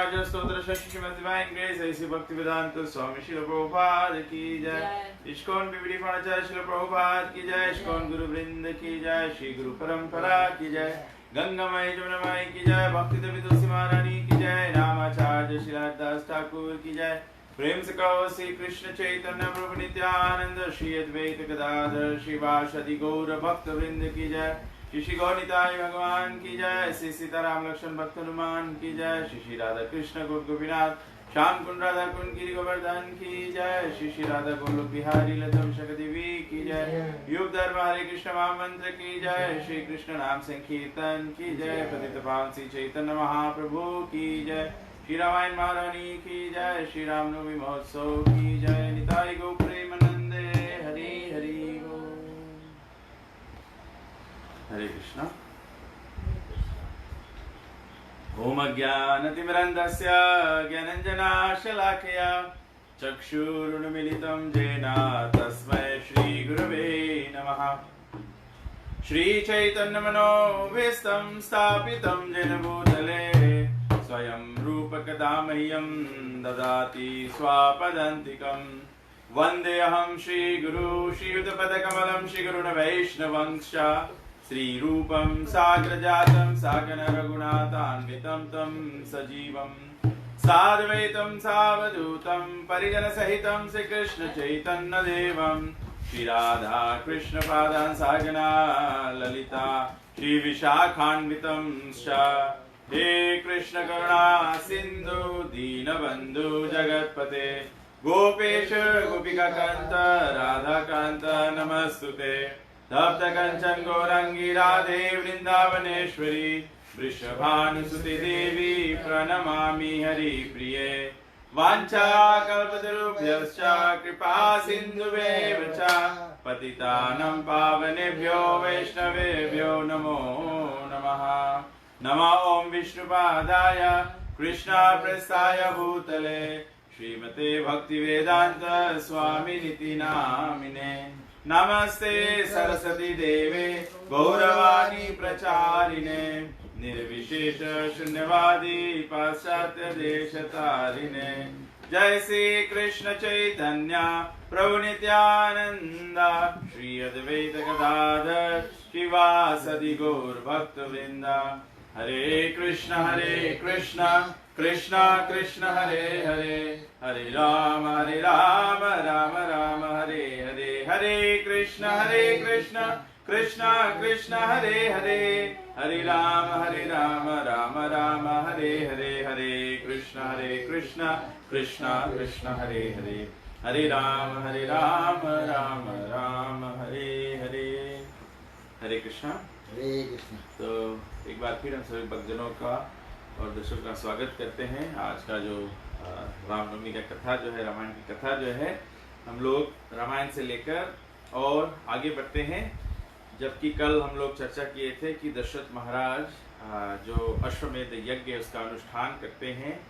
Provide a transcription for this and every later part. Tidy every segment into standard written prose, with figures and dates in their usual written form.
रामानुज स्तोत्र Shrimad divine grace ऐसी भक्ति वेदांत स्वामी श्रील प्रभुपाद की जय। इस्कॉन बिबड़ी फाचार्य श्रील प्रभुपाद की जय। इस्कॉन गुरु वृंद की जय। श्री गुरु परंपरा की जय। गंगामय जमुनामय की जय। भक्ति देवी तुलसी महारानी की जय। रामाचार्य श्रीदास ठाकुर की जय। प्रेम से कहो श्री कृष्ण चैतन्य प्रभु नित्यानंद श्री अद्वैत गदाधर श्रीवासदि गौर भक्त वृंद की जय। श्री गौनिताय भगवान की जय। श्री सीताराम लक्ष्मण भक्त हनुमान की जय। श्री राधा कृष्ण गोपीनाथ श्याम कुंड राधा कुंड गिरि गोवर्धन की जय। श्री राधा गोलोक बिहारी लता देवी की जय। युग धर्म हरे कृष्ण महामंत्र की जय। श्री कृष्ण नाम संकीर्तन की जय। पतित पावन श्री चैतन्य महाप्रभु की जय। श्री रामायण महारानी की जय। श्री रामनवमी महोत्सव की जय। निताई गौ प्रेमानंदे हरि हरि। हरे कृष्णा। ओम अज्ञानतिमिरन्धस्य ज्ञानञ्जनाशलाकया चक्षुरुन्मीलितं येन तस्मै श्रीगुरवे नमः। श्रीचैतन्यमनोभीष्टं स्थापितं येन भूतले स्वयं रूपकदा मह्यं ददाति स्वापदान्तिकम्। वन्देऽहं श्रीगुरु श्रीयुतपदकमलं श्रीगुरुन् वैष्णवंश्च श्रीरूपं साग्रजातं सागन रघुनाथान्वितं तं सजीवं साद्वैतं सावधूतं परिजनसहितं श्रीकृष्ण चैतन्यदेवं श्रीराधा कृष्णपादान् सागना ललिता श्रीविशाखान्वितं च। हे कृष्ण करुणा सिन्धु दीनबन्धु जगत्पते गोपेश गोपिकाकान्त राधाकान्त नमस्तुते। तप्त कंचन गौरंगी राधे वृंदावनेश्वरी वृषभानुसुते देवी प्रणमामि हरिप्रिये। वाञ्छाकल्पतरुभ्यश्च कृपा सिन्धुभ्येव च पतितानं पावनेभ्यो वैष्णवेभ्यो नमो नमः। नमः ओं विष्णुपादाय कृष्णप्रेष्ठाय भूतले श्रीमते भक्तिवेदांत स्वामिनिति नामिने। नमस्ते सरस्वती देवे गौरवाणी प्रचारिणे निर्विशेष शून्यवादी पाश्चात्य देशतारिणे। जय श्री कृष्ण चैतन्य प्रभु नित्यानंद श्री अद्वैत गदाधर श्रीवासदि गौर भक्त वृंद। हरे कृष्ण कृष्ण कृष्ण हरे हरे हरे राम राम राम हरे हरे। हरे कृष्ण कृष्ण कृष्ण हरे हरे हरे राम राम राम हरे हरे। हरे कृष्ण कृष्ण कृष्ण हरे हरे हरे राम राम राम हरे हरे। हरे कृष्ण। तो एक बार फिर हम सभी भक्तजनों का और दर्शकों का स्वागत करते हैं। आज का जो रामनवमी का कथा जो है, रामायण की कथा जो है, हम लोग रामायण से लेकर और आगे बढ़ते हैं। जबकि कल हम लोग चर्चा किए थे कि दशरथ महाराज जो अश्वमेध यज्ञ है उसका अनुष्ठान करते हैं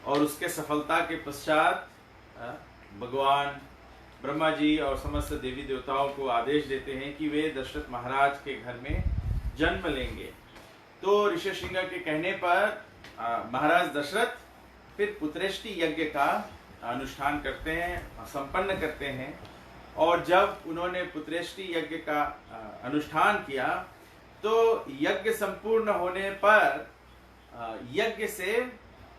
और उसके सफलता के पश्चात भगवान ब्रह्मा जी और समस्त देवी देवताओं को आदेश देते हैं कि वे दशरथ महाराज के घर में जन्म लेंगे। तो ऋषिशृंग के कहने पर महाराज दशरथ फिर पुत्रेष्टि यज्ञ का अनुष्ठान करते हैं, संपन्न करते हैं। और जब उन्होंने पुत्रेष्टि यज्ञ का अनुष्ठान किया तो यज्ञ संपूर्ण होने पर यज्ञ से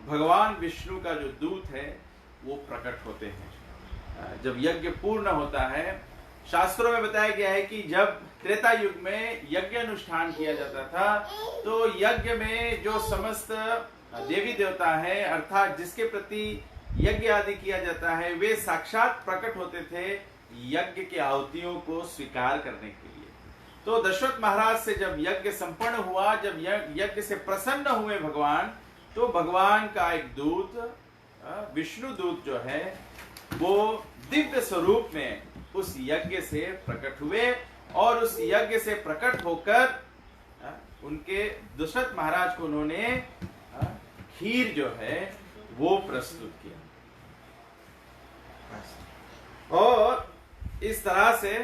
भगवान विष्णु का जो दूत है वो प्रकट होते हैं। जब यज्ञ पूर्ण होता है, शास्त्रों में बताया गया है कि जब त्रेता युग में यज्ञ अनुष्ठान किया जाता था तो यज्ञ में जो समस्त देवी देवता है अर्थात जिसके प्रति यज्ञ आदि किया जाता है वे साक्षात प्रकट होते थे यज्ञ की आहुतियों को स्वीकार करने के लिए। तो दशरथ महाराज से जब यज्ञ संपन्न हुआ, जब यज्ञ से प्रसन्न हुए भगवान, तो भगवान का एक दूत विष्णु दूत जो है वो दिव्य स्वरूप में उस यज्ञ से प्रकट हुए और उस यज्ञ से प्रकट होकर उनके दशरथ महाराज को उन्होंने खीर जो है वो प्रस्तुत किया। और इस तरह से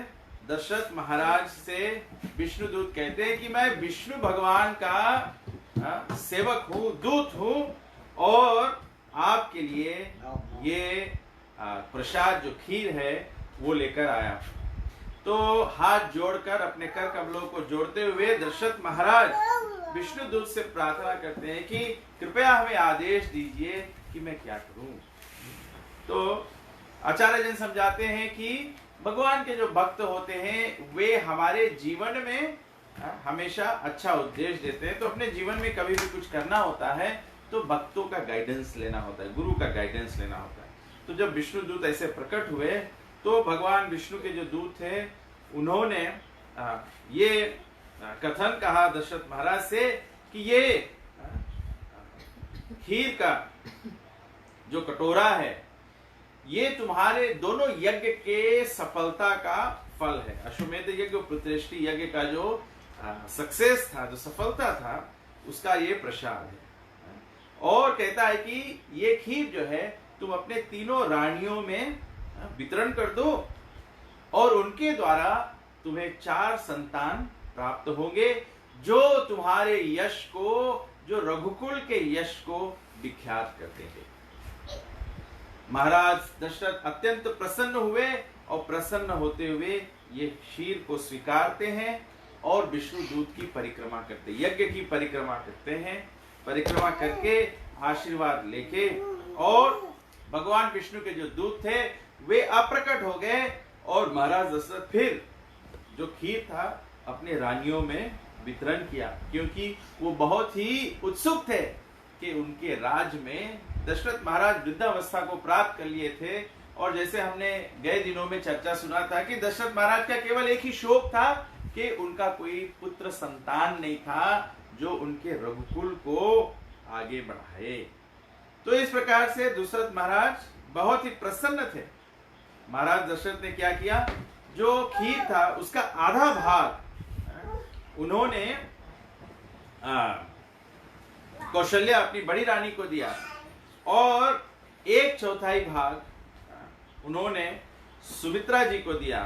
दशरथ महाराज से विष्णुदूत कहते हैं कि मैं विष्णु भगवान का सेवक हूं, दूत हूं और आपके लिए ये प्रसाद जो खीर है वो लेकर आया। तो हाथ जोड़कर अपने कर कमलों को जोड़ते हुए दशरथ महाराज विष्णुदूत से प्रार्थना करते हैं कि कृपया हमें आदेश दीजिए कि मैं क्या करूं। तो आचार्य जन समझाते हैं कि भगवान के जो भक्त होते हैं वे हमारे जीवन में हमेशा अच्छा उपदेश देते हैं। तो अपने जीवन में कभी भी कुछ करना होता है तो भक्तों का गाइडेंस लेना होता है, गुरु का गाइडेंस लेना होता है। तो जब विष्णु दूत ऐसे प्रकट हुए तो भगवान विष्णु के जो दूत थे उन्होंने ये कथन कहा दशरथ महाराज से कि ये खीर का जो कटोरा है ये तुम्हारे दोनों यज्ञ के सफलता का फल है। अश्वमेध यज्ञ और प्रतिष्ठि यज्ञ का जो सक्सेस था, जो सफलता था, उसका ये प्रसाद है। और कहता है कि ये खीर जो है तुम अपने तीनों रानियों में वितरण कर दो और उनके द्वारा तुम्हें 4 संतान प्राप्त होंगे जो तुम्हारे यश को, जो रघुकुल के यश को विख्यात कर देंगे। महाराज दशरथ अत्यंत प्रसन्न हुए और प्रसन्न होते हुए ये क्षीर को स्वीकारते हैं और विष्णु दूत की परिक्रमा करते, यज्ञ की परिक्रमा करते हैं। परिक्रमा करके आशीर्वाद लेके और भगवान विष्णु के जो दूत थे वे अप्रकट हो गए और महाराज दशरथ फिर जो खीर था अपने रानियों में वितरण किया, क्योंकि वो बहुत ही उत्सुक थे कि उनके राज में दशरथ महाराज वृद्धावस्था को प्राप्त कर लिए थे। और जैसे हमने गए दिनों में चर्चा सुना था कि दशरथ महाराज का केवल एक ही शोक था कि उनका कोई पुत्र संतान नहीं था जो उनके रघुकुल को आगे बढ़ाए। तो इस प्रकार से दशरथ महाराज बहुत ही प्रसन्न थे। महाराज दशरथ ने क्या किया, जो खीर था उसका आधा भाग उन्होंने कौशल्या अपनी बड़ी रानी को दिया और 1/4 भाग उन्होंने सुमित्रा जी को दिया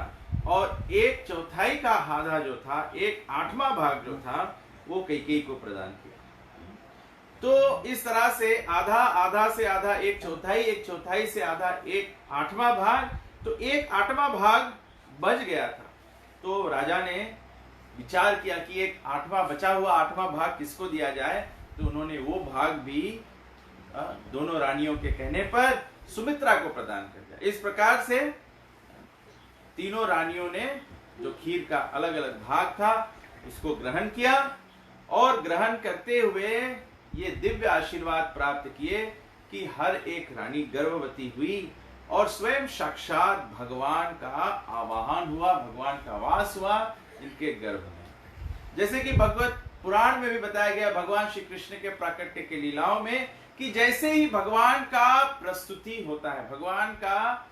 और 1/4 का आधा जो था, 1/8वां भाग जो था वो कैकेयी को प्रदान किया। तो इस तरह से आधा, आधा से आधा, 1/4, 1/4 से आधा, 1/8वां भाग, तो 1/8वां भाग बच गया था। तो राजा ने विचार किया कि 1/8वां बचा हुआ 8वां भाग किसको दिया जाए। तो उन्होंने वो भाग भी दोनों रानियों के कहने पर सुमित्रा को प्रदान कर दिया। इस प्रकार से तीनों रानियों ने जो खीर का अलग अलग भाग था उसको ग्रहण किया और ग्रहण करते हुए ये दिव्य आशीर्वाद प्राप्त किए कि हर एक रानी गर्भवती हुई और स्वयं साक्षात भगवान का आवाहन हुआ, भगवान का वास हुआ इनके गर्भ में। जैसे कि भगवत पुराण में भी बताया गया भगवान श्री कृष्ण के प्राकट्य के लीलाओं में कि जैसे ही भगवान का प्रस्तुति होता है, भगवान का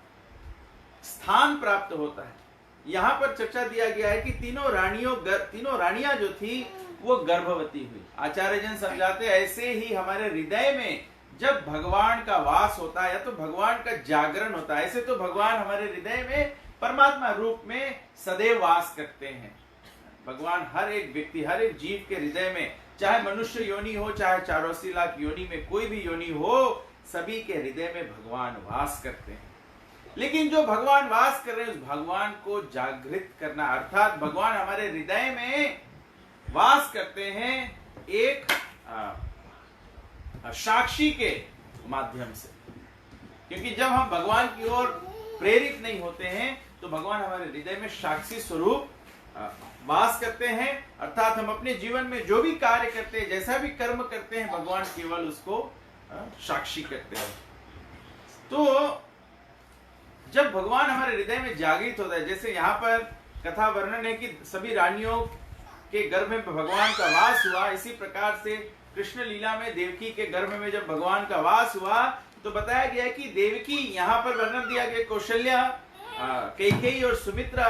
स्थान प्राप्त होता है, यहाँ पर चर्चा दिया गया है कि तीनों रानियां जो थी वो गर्भवती हुई। आचार्य जन समझाते ऐसे ही हमारे हृदय में जब भगवान का वास होता है या तो भगवान का जागरण होता है, ऐसे तो भगवान हमारे हृदय में परमात्मा रूप में सदैव वास करते हैं। भगवान हर एक व्यक्ति, हर एक जीव के हृदय में, चाहे मनुष्य योनि हो, चाहे 84 लाख योनि में कोई भी योनि हो, सभी के हृदय में भगवान वास करते हैं। लेकिन जो भगवान वास कर रहे हैं उस भगवान को जागृत करना, अर्थात भगवान हमारे हृदय में वास करते हैं एक साक्षी के माध्यम से। क्योंकि जब हम भगवान की ओर प्रेरित नहीं होते हैं तो भगवान हमारे हृदय में साक्षी स्वरूप वास करते हैं, अर्थात हम अपने जीवन में जो भी कार्य करते हैं, जैसा भी कर्म करते हैं, भगवान केवल उसको साक्षी करते हैं। तो जब भगवान हमारे हृदय में जागृत होता है, जैसे यहाँ पर कथा वर्णन है कि सभी रानियों के गर्भ में भगवान का वास हुआ, इसी प्रकार से कृष्ण लीला में देवकी के गर्भ में जब भगवान का वास हुआ तो बताया गया कि देवकी, यहाँ पर वर्णन दिया गया, कौशल्या, कैकेयी और सुमित्रा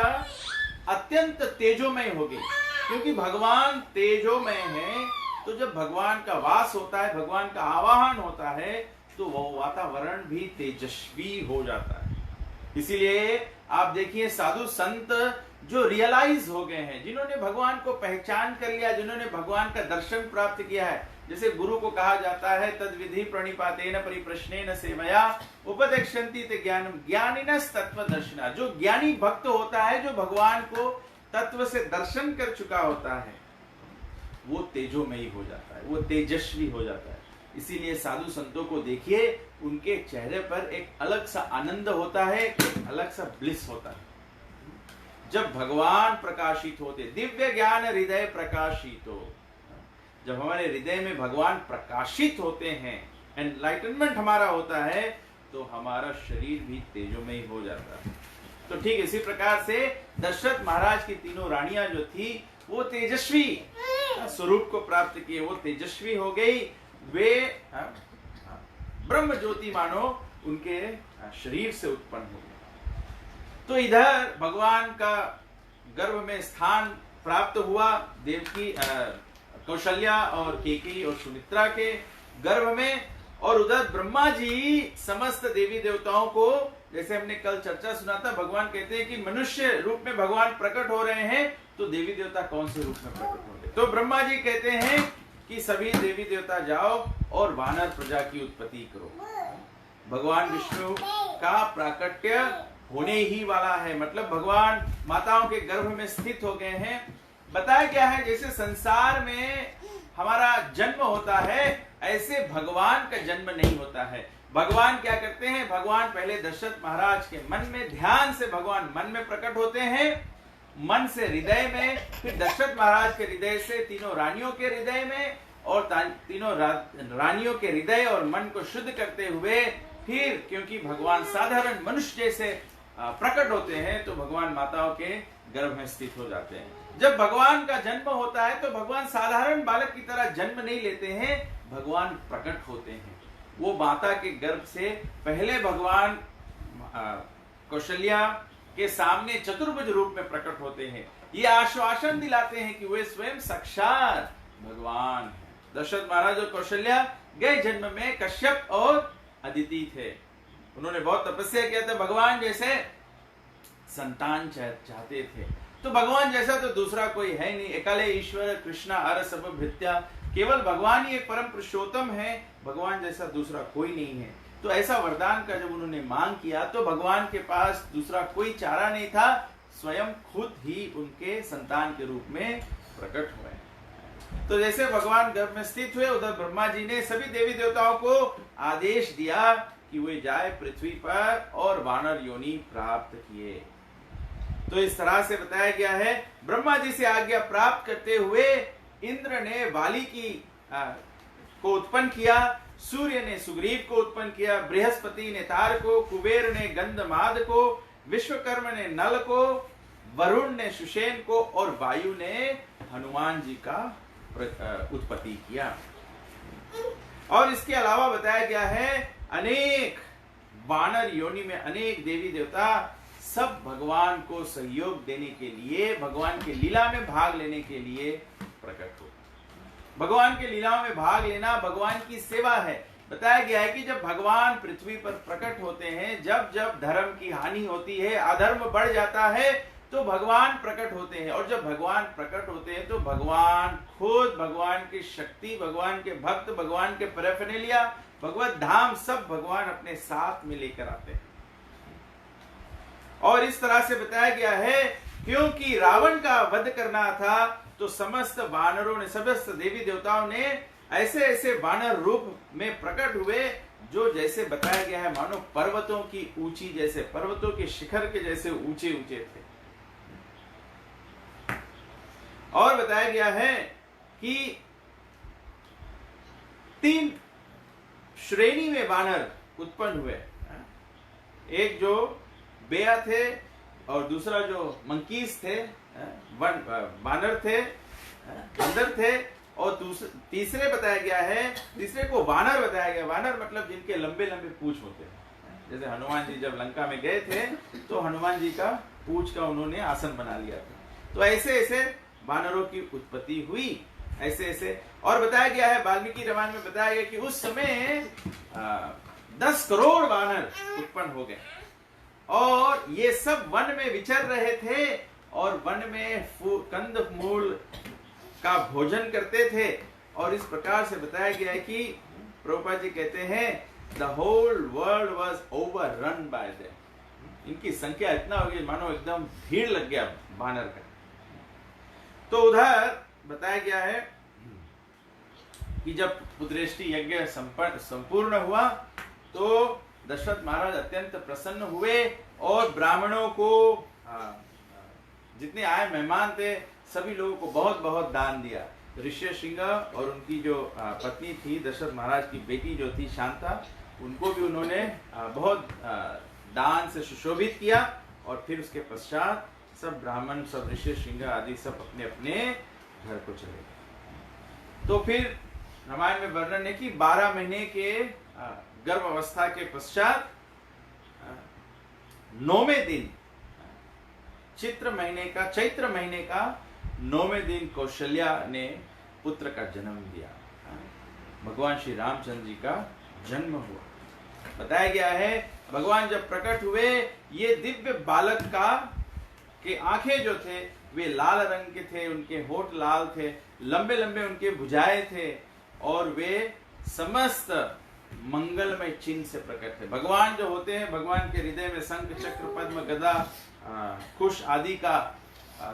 अत्यंत तेजोमय हो गई। क्योंकि भगवान तेजोमय है तो जब भगवान का वास होता है, भगवान का आवाहन होता है तो वह वातावरण भी तेजस्वी हो जाता है। इसीलिए आप देखिए साधु संत जो रियलाइज हो गए हैं, जिन्होंने भगवान को पहचान कर लिया, जिन्होंने भगवान का दर्शन प्राप्त किया है, जैसे गुरु को कहा जाता है तद विधि प्रणिपातेन परिप्रश्नेन सेवया उपदेक्षन्ति ते ज्ञानम ज्ञानिनस् तत्वदर्शिना। जो ज्ञानी भक्त होता है, जो भगवान को तत्व से दर्शन कर चुका होता है, वो तेजोमयी हो जाता है, वो तेजस्वी हो जाता है। इसीलिए साधु संतों को देखिए, उनके चेहरे पर एक अलग सा आनंद होता है, एक अलग सा ब्लिस होता है। जब भगवान प्रकाशित होते, दिव्य ज्ञान हृदय प्रकाशितो, जब हमारे हृदय में भगवान प्रकाशित होते हैं, एनलाइटनमेंट हमारा होता है, तो हमारा शरीर भी तेजोमय हो जाता है। तो ठीक इसी प्रकार से दशरथ महाराज की तीनों रानियां जो थी, वो तेजस्वी स्वरूप को प्राप्त किए, वो तेजस्वी हो गई। वे ब्रह्म ज्योति मानो उनके शरीर से उत्पन्न हो गए। तो इधर भगवान का गर्भ में स्थान प्राप्त हुआ, देवकी कौशल्या और केकई और सुमित्रा के गर्भ में, और उधर ब्रह्मा जी समस्त देवी देवताओं को, जैसे हमने कल चर्चा सुना था, भगवान कहते हैं कि मनुष्य रूप में भगवान प्रकट हो रहे हैं, तो देवी देवता कौन से रूप में प्रकट होंगे? तो ब्रह्मा जी कहते हैं कि सभी देवी देवता जाओ और वानर प्रजा की उत्पत्ति करो। भगवान विष्णु का प्राकट्य होने ही वाला है, मतलब भगवान माताओं के गर्भ में स्थित हो गए हैं। बताया गया है जैसे संसार में हमारा जन्म होता है, ऐसे भगवान का जन्म नहीं होता है। भगवान क्या करते हैं? भगवान पहले दशरथ महाराज के मन में, ध्यान से भगवान मन में प्रकट होते हैं, मन से हृदय में, फिर दशरथ महाराज के हृदय से तीनों रानियों के हृदय में, और तीनों रानियों के हृदय और मन को शुद्ध करते हुए फिर, क्योंकि भगवान साधारण मनुष्य जैसे प्रकट होते हैं, तो भगवान माताओं के गर्भ में स्थित हो जाते हैं। जब भगवान का जन्म होता है तो भगवान साधारण बालक की तरह जन्म नहीं लेते हैं, भगवान प्रकट होते हैं। वो माता के गर्भ से पहले भगवान कौशल्या के सामने चतुर्भुज रूप में प्रकट होते हैं। ये आश्वासन दिलाते हैं कि वे स्वयं साक्षात भगवान हैं। दशरथ महाराज और कौशल्या गए जन्म में कश्यप और अदिति थे। उन्होंने बहुत तपस्या किया था, भगवान जैसे संतान चाहते थे। तो भगवान जैसा तो दूसरा कोई है नहीं, एकले ईश्वर कृष्णा अर सब भृत्या, केवल भगवान ही एक परम पुरुषोत्तम है, भगवान जैसा दूसरा कोई नहीं है। तो ऐसा वरदान का जब उन्होंने मांग किया, तो भगवान के पास दूसरा कोई चारा नहीं था, स्वयं खुद ही उनके संतान के रूप में प्रकट हुए। तो जैसे भगवान गर्भ में स्थित हुए, उधर ब्रह्मा जी ने सभी देवी देवताओं को आदेश दिया कि वे जाए पृथ्वी पर और वानर योनि प्राप्त किए। तो इस तरह से बताया गया है, ब्रह्मा जी से आज्ञा प्राप्त करते हुए इंद्र ने वाली को उत्पन्न किया, सूर्य ने सुग्रीव को उत्पन्न किया, बृहस्पति ने तार को, कुबेर ने गंधमाद को, विश्वकर्मा ने नल को, वरुण ने सुषेण को, और वायु ने हनुमान जी का उत्पत्ति किया। और इसके अलावा बताया गया है अनेक वानर योनि में अनेक देवी देवता सब भगवान को सहयोग देने के लिए, भगवान के लीला में भाग लेने के लिए प्रकट हो। भगवान के लीलाओं में भाग लेना भगवान की सेवा है। बताया गया है कि जब भगवान पृथ्वी पर प्रकट होते हैं, जब जब धर्म की हानि होती है, अधर्म बढ़ जाता है, तो भगवान प्रकट होते हैं। और जब भगवान प्रकट होते हैं तो भगवान खुद, भगवान की शक्ति, भगवान के भक्त, भगवान के पैराफर्नेलिया, भगवत धाम सब भगवान अपने साथ में लेकर आते हैं। और इस तरह से बताया गया है क्योंकि रावण का वध करना था, तो समस्त वानरों ने, समस्त देवी देवताओं ने ऐसे ऐसे वानर रूप में प्रकट हुए, जो जैसे बताया गया है मानो पर्वतों की ऊंची, जैसे पर्वतों के शिखर के जैसे ऊंचे ऊंचे थे। और बताया गया है कि 3 श्रेणी में वानर उत्पन्न हुए। एक जो बेया थे, और दूसरा जो मंकीज थे, वानर थे, बंदर थे, और तीसरे बताया गया है, तीसरे को वानर बताया गया। वानर मतलब जिनके लंबे लंबे पूंछ होते हैं। जैसे हनुमान जी जब लंका में गए थे, तो हनुमान जी का पूंछ का उन्होंने आसन बना लिया था। तो ऐसे ऐसे वानरों की उत्पत्ति हुई, ऐसे ऐसे। और बताया गया है, वाल्मीकि रामायण में बताया गया कि उस समय 10 करोड़ वानर उत्पन्न हो गए, और ये सब वन में विचर रहे थे, और वन में कंद मूल का भोजन करते थे, और इस प्रकार से बताया गया है कि प्रभुपाद जी कहते हैं the whole world was overrun by them. इनकी संख्या इतना हो गई मानो एकदम भीड़ लग गया बानर का। तो उधर बताया गया है कि जब पुत्रेष्टि यज्ञ संपूर्ण हुआ तो दशरथ महाराज अत्यंत प्रसन्न हुए और ब्राह्मणों को जितने आए मेहमान थे सभी लोगों को बहुत बहुत दान दिया। ऋष्यशृंग और उनकी जो पत्नी थी दशरथ महाराज की बेटी जो थी शांता, उनको भी उन्होंने बहुत दान से सुशोभित किया। और फिर उसके पश्चात सब ब्राह्मण, सब ऋष्यशृंग आदि सब अपने अपने घर को चले गए। तो फिर रामायण में वर्णन है कि 12 महीने के गर्भ अवस्था के पश्चात 9वें दिन चैत्र महीने का 9वें दिन कौशल्या ने पुत्र का जन्म दिया। भगवान श्री रामचंद्र जी का जन्म हुआ। बताया गया है भगवान जब प्रकट हुए ये दिव्य बालक के आंखें जो थे वे लाल रंग के थे, उनके होठ लाल थे, लंबे लंबे उनके भुजाएं थे और वे समस्त मंगलमय चिन्ह से प्रकट थे। भगवान जो होते हैं भगवान के हृदय में शंख चक्र पद्म गदा कुश आदि का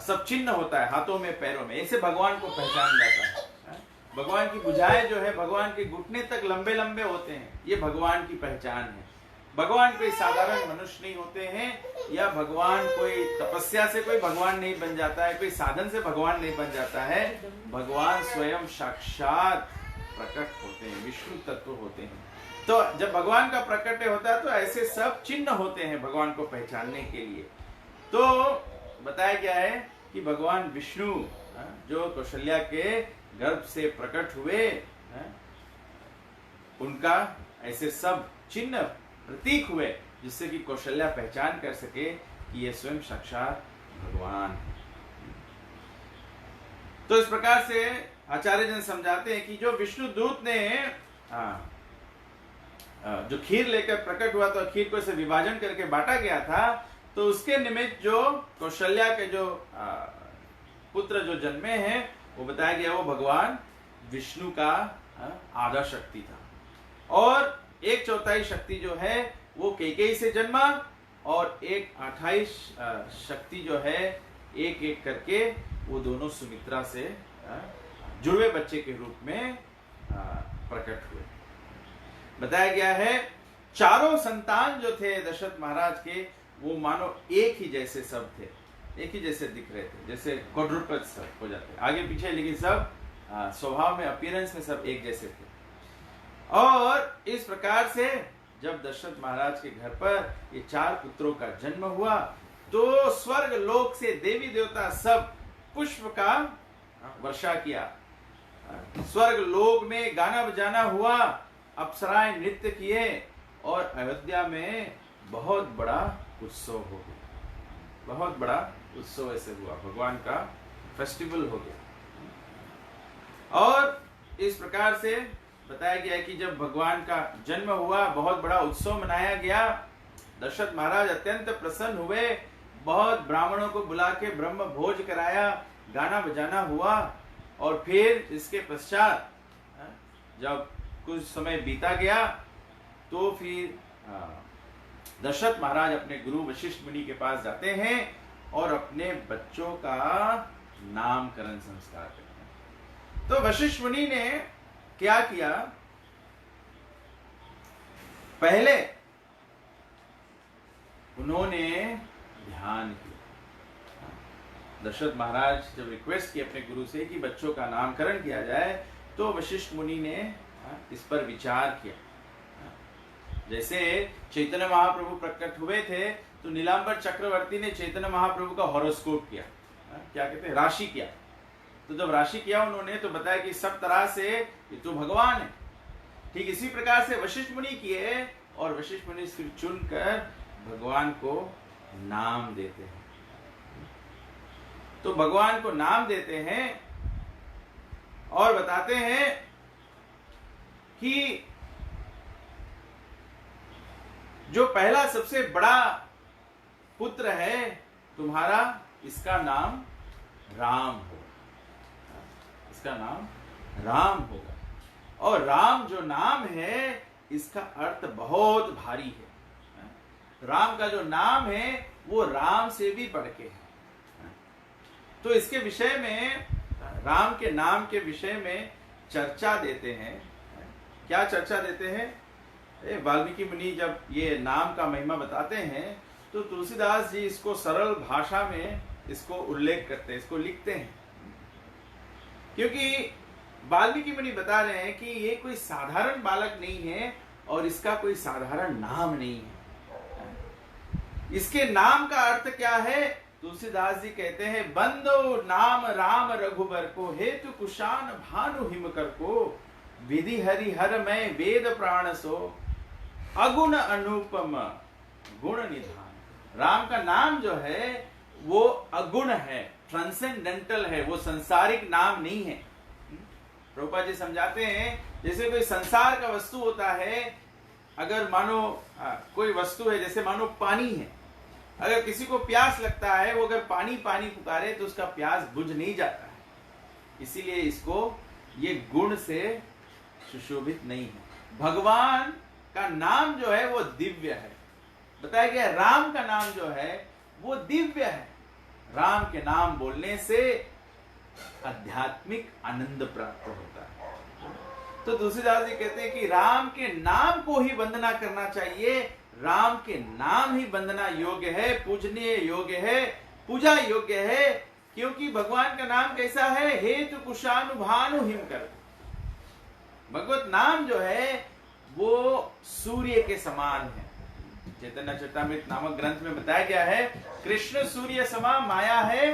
सब चिन्ह होता है, हाथों में पैरों में, ऐसे भगवान को पहचान जाता है। भगवान की भुजाएं जो है भगवान के घुटने तक लंबे लंबे होते हैं, ये भगवान की पहचान है। भगवान कोई साधारण मनुष्य नहीं होते हैं या भगवान कोई तपस्या से कोई भगवान नहीं बन जाता है, कोई साधन से भगवान नहीं बन जाता है। भगवान स्वयं साक्षात प्रकट होते हैं, विष्णु तत्व होते हैं। तो जब भगवान का प्रकट होता है तो ऐसे सब चिन्ह होते हैं भगवान को पहचानने के लिए। तो बताया गया है कि भगवान विष्णु जो कौशल्या के गर्भ से प्रकट हुए, उनका ऐसे सब चिन्ह प्रतीक हुए जिससे कि कौशल्या पहचान कर सके कि ये स्वयं साक्षात भगवान है। तो इस प्रकार से आचार्य जन समझाते हैं कि जो विष्णु दूत ने जो खीर लेकर प्रकट हुआ तो खीर को इसे विभाजन करके बांटा गया था, तो उसके निमित्त जो कौशल्या के जो पुत्र जो जन्मे हैं वो बताया गया वो भगवान विष्णु का आधा शक्ति था। और 1/4 शक्ति जो है वो कैकेयी से जन्मा और 1/28 शक्ति जो है एक एक करके वो दोनों सुमित्रा से जुड़वे बच्चे के रूप में प्रकट हुए। बताया गया है चारों संतान जो थे दशरथ महाराज के वो मानो एक ही जैसे सब थे, एक ही जैसे दिख रहे थे, जैसे क्वाड्रुपल सब हो जाते आगे पीछे, लेकिन सब स्वभाव में अपीयरेंस में सब एक जैसे थे। और इस प्रकार से जब दशरथ महाराज के घर पर ये 4 पुत्रों का जन्म हुआ तो स्वर्ग लोक से देवी देवता सब पुष्प का वर्षा किया। स्वर्ग लोक में गाना बजाना हुआ, अप्सराएं नृत्य किए और अयोध्या में बहुत बड़ा उत्सव हो गया। बहुत बड़ा उत्सव ऐसे हुआ, भगवान का फेस्टिवल हो गया। और इस प्रकार से बताया गया है कि जब भगवान का जन्म हुआ बहुत बड़ा उत्सव मनाया गया। दशरथ महाराज अत्यंत प्रसन्न हुए, बहुत ब्राह्मणों को बुला के ब्रह्म भोज कराया, गाना बजाना हुआ। और फिर इसके पश्चात जब कुछ समय बीता गया तो फिर दशरथ महाराज अपने गुरु वशिष्ठ मुनि के पास जाते हैं और अपने बच्चों का नामकरण संस्कार करते हैं। तो वशिष्ठ मुनि ने क्या किया, पहले उन्होंने ध्यान किया। दशरथ महाराज जब रिक्वेस्ट की अपने गुरु से कि बच्चों का नामकरण किया जाए तो वशिष्ठ मुनि ने इस पर विचार किया। जैसे चैतन्य महाप्रभु प्रकट हुए थे तो नीलांबर चक्रवर्ती ने चैतन्य महाप्रभु का हॉरोस्कोप किया, क्या कहते हैं, राशि किया। तो जब राशि किया उन्होंने तो बताया कि सब तरह से ये तो भगवान है। ठीक इसी प्रकार से वशिष्ठ मुनि किए और वशिष्ठ मुनि फिर चुनकर भगवान को नाम देते हैं। तो भगवान को नाम देते हैं और बताते हैं कि जो पहला सबसे बड़ा पुत्र है तुम्हारा, इसका नाम राम हो, इसका नाम राम होगा। और राम जो नाम है इसका अर्थ बहुत भारी है। राम का जो नाम है वो राम से भी बढ़ के है। तो इसके विषय में, राम के नाम के विषय में चर्चा देते हैं। क्या चर्चा देते हैं? वाल्मीकि मुनि जब ये नाम का महिमा बताते हैं तो तुलसीदास जी इसको सरल भाषा में इसको उल्लेख करते हैं, इसको लिखते हैं। क्योंकि वाल्मीकि मुनि बता रहे हैं कि ये कोई साधारण बालक नहीं है और इसका कोई साधारण नाम नहीं है। इसके नाम का अर्थ क्या है? तुलसीदास जी कहते हैं, बंदो नाम राम रघुबर को, हेतु कुशान भानु हिमकर को, विधि हरि हर में वेद प्राण सो, अगुण अनुपम गुण निधान। राम का नाम जो है वो अगुण है, ट्रांसेंडेंटल है, वो संसारिक नाम नहीं है। प्रभुपाद जी समझाते हैं, जैसे कोई संसार का वस्तु होता है, अगर मानो कोई वस्तु है, जैसे मानो पानी है, अगर किसी को प्यास लगता है, वो अगर पानी पानी पुकारे तो उसका प्यास बुझ नहीं जाता है। इसीलिए इसको ये गुण से सुशोभित नहीं है। भगवान का नाम जो है वो दिव्य है। बताया गया राम का नाम जो है वो दिव्य है। राम के नाम बोलने से आध्यात्मिक आनंद प्राप्त होता है। तो तुलसीदास जी कहते हैं कि राम के नाम को ही वंदना करना चाहिए। राम के नाम ही वंदना योग्य है, पूजनीय योग्य है, पूजा योग्य है। क्योंकि भगवान का नाम कैसा है? हेतु कुशानुभानु हिमकर। भगवत नाम जो है वो सूर्य के समान है। चैतन्य चरितामृत नामक ग्रंथ में बताया गया है, कृष्ण सूर्य समा माया है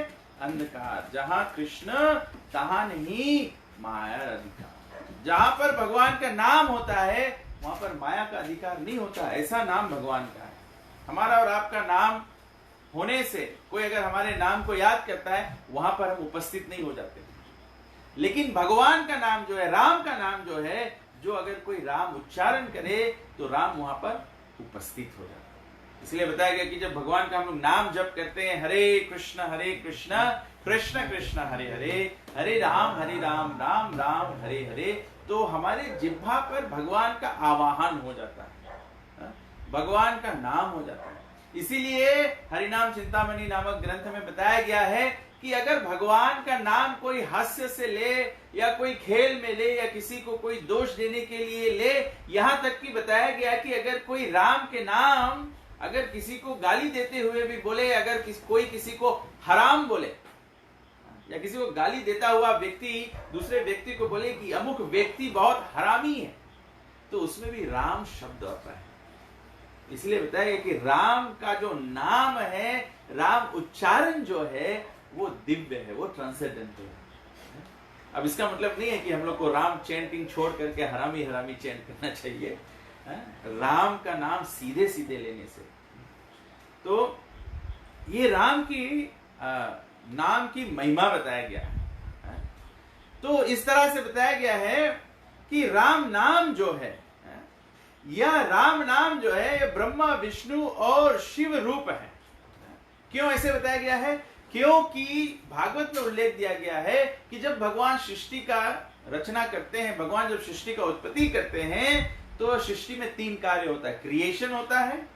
अंधकार, जहां कृष्ण तहां नहीं माया अधिकार। जहां पर भगवान का नाम होता है वहां पर माया का अधिकार नहीं होता। ऐसा नाम भगवान का है। हमारा और आपका नाम होने से कोई अगर हमारे नाम को याद करता है, वहां पर हम उपस्थित नहीं हो जाते। लेकिन भगवान का नाम जो है, राम का नाम जो है, जो अगर कोई राम उच्चारण करे तो राम वहां पर उपस्थित हो जाता है। इसलिए बताया गया कि जब भगवान का हम लोग नाम जप करते हैं, हरे कृष्ण कृष्ण कृष्ण हरे हरे, हरे राम राम राम हरे हरे, तो हमारे जिह्वा पर भगवान का आवाहन हो जाता है, भगवान का नाम हो जाता है। इसीलिए हरिनाम चिंतामणि नामक ग्रंथ में बताया गया है कि अगर भगवान का नाम कोई हास्य से ले या कोई खेल में ले या किसी को कोई दोष देने के लिए ले, यहां तक कि बताया गया कि अगर कोई राम के नाम अगर किसी को गाली देते हुए भी बोले, अगर कोई किसी को हराम बोले या किसी को गाली देता हुआ व्यक्ति दूसरे व्यक्ति को बोले कि अमुक व्यक्ति बहुत हरामी है, तो उसमें भी राम शब्द आता है। इसलिए बताया कि राम का जो नाम है, राम उच्चारण जो है वो दिव्य है, वो ट्रांसेंडेंटल है। अब इसका मतलब नहीं है कि हम लोग को राम चैंटिंग छोड़ करके हरामी हरामी चैंट करना चाहिए। राम का नाम सीधे सीधे लेने से। तो ये राम की नाम की महिमा बताया गया है। तो इस तरह से बताया गया है कि राम नाम जो है, यह राम नाम जो है, यह ब्रह्मा विष्णु और शिव रूप है। क्यों ऐसे बताया गया है? क्योंकि भागवत में उल्लेख दिया गया है कि जब भगवान सृष्टि का रचना करते हैं, भगवान जब सृष्टि का उत्पत्ति करते हैं, तो सृष्टि में 3 कार्य होता है। क्रिएशन होता है,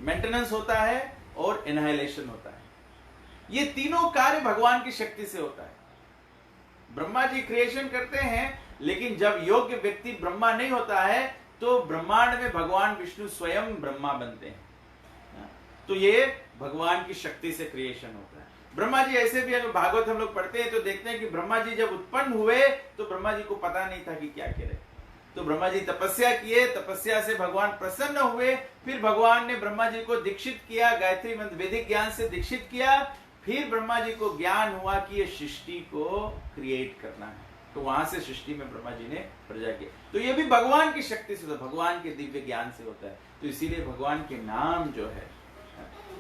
मेंटेनेंस होता है और एनाहिलेशन होता है। ये तीनों कार्य भगवान की शक्ति से होता है। ब्रह्मा जी क्रिएशन करते हैं, लेकिन जब योग्य व्यक्ति ब्रह्मा नहीं होता है तो ब्रह्मांड में भगवान विष्णु स्वयं ब्रह्मा बनते हैं। तो ये भगवान की शक्ति से क्रिएशन होता है। ब्रह्मा जी ऐसे भी अगर भागवत हम लोग पढ़ते हैं तो देखते हैं कि ब्रह्मा जी जब उत्पन्न हुए तो ब्रह्मा जी को पता नहीं था कि क्या करें। तो ब्रह्मा जी तपस्या किए, तपस्या से भगवान प्रसन्न हुए, फिर भगवान ने ब्रह्मा जी को दीक्षित किया, गायत्री मंत्र वैदिक ज्ञान से दीक्षित किया। फिर ब्रह्मा जी को ज्ञान हुआ कि ये सृष्टि को क्रिएट करना है, तो वहां से सृष्टि में ब्रह्मा जी ने प्रजा किया। तो ये भी भगवान की शक्ति से होता है, भगवान के दिव्य ज्ञान से होता है। तो इसीलिए भगवान के नाम जो है,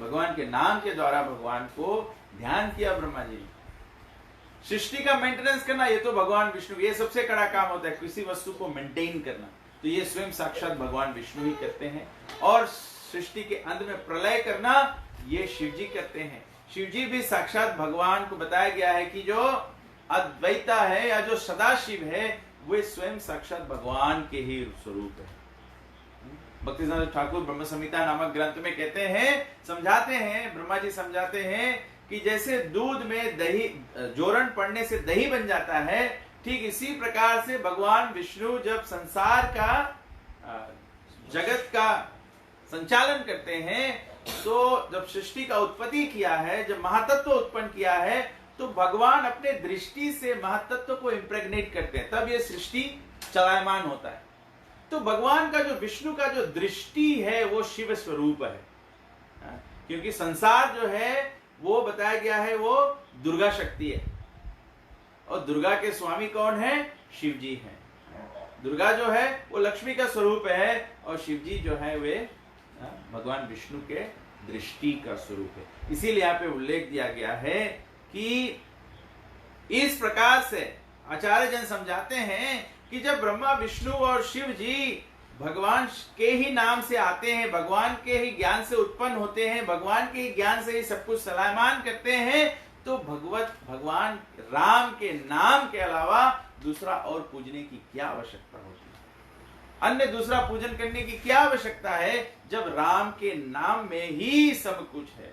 भगवान के नाम के द्वारा भगवान को ध्यान किया ब्रह्मा जी ने। सृष्टि का मेंटेनेंस करना ये तो भगवान विष्णु, ये सबसे कड़ा काम होता है, किसी वस्तु को मेंटेन करना, तो ये स्वयं साक्षात भगवान विष्णु ही करते हैं। और सृष्टि के अंत में प्रलय करना ये शिव जी करते हैं। शिव जी भी साक्षात भगवान को बताया गया है कि जो अद्वैता है या जो सदाशिव है वे स्वयं साक्षात भगवान के ही स्वरूप है। भक्तिसिद्धांत ठाकुर ब्रह्म संहिता नामक ग्रंथ में कहते हैं, समझाते हैं, ब्रह्मा जी समझाते हैं कि जैसे दूध में दही जोरन पड़ने से दही बन जाता है, ठीक इसी प्रकार से भगवान विष्णु जब संसार का जगत का संचालन करते हैं, तो जब सृष्टि का उत्पत्ति किया है, जब महातत्व उत्पन्न किया है, तो भगवान अपने दृष्टि से महातत्व को इंप्रेग्नेट करते हैं, तब ये सृष्टि चलायमान होता है। तो भगवान का जो विष्णु का जो दृष्टि है वो शिव स्वरूप है, क्योंकि संसार जो है वो बताया गया है वो दुर्गा शक्ति है, और दुर्गा के स्वामी कौन है? शिव जी है। दुर्गा जो है वो लक्ष्मी का स्वरूप है, और शिव जी जो है वे भगवान विष्णु के दृष्टि का स्वरूप है। इसीलिए यहाँ पे उल्लेख दिया गया है कि इस प्रकार से आचार्य जन समझाते हैं कि जब ब्रह्मा विष्णु और शिव जी भगवान के ही नाम से आते हैं, भगवान के ही ज्ञान से उत्पन्न होते हैं, भगवान के ही ज्ञान से ही सब कुछ सलायमान करते हैं, तो भगवान राम के नाम के अलावा दूसरा और पूजने की क्या आवश्यकता होती है? अन्य दूसरा पूजन करने की क्या आवश्यकता है जब राम के नाम में ही सब कुछ है।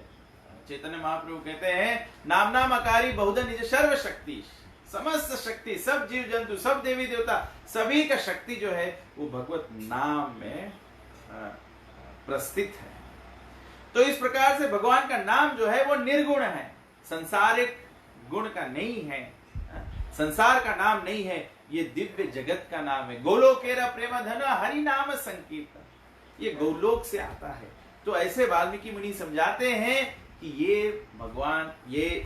चैतन्य महाप्रभु कहते हैं, नाम नाम अकारी बहुधन निज सर्व शक्ति, समस्त शक्ति, सब जीव जंतु, सब देवी देवता, सभी का शक्ति जो है वो भगवत नाम में प्रस्थित है। तो इस प्रकार से भगवान का नाम जो है वो निर्गुण है, संसारिक गुण का नहीं है, संसार का नाम नहीं है, ये दिव्य जगत का नाम है। गोलोकेरा प्रेम धन हरि नाम संकीर्तन, ये गोलोक से आता है। तो ऐसे वाल्मीकि मुनि समझाते हैं कि ये भगवान, ये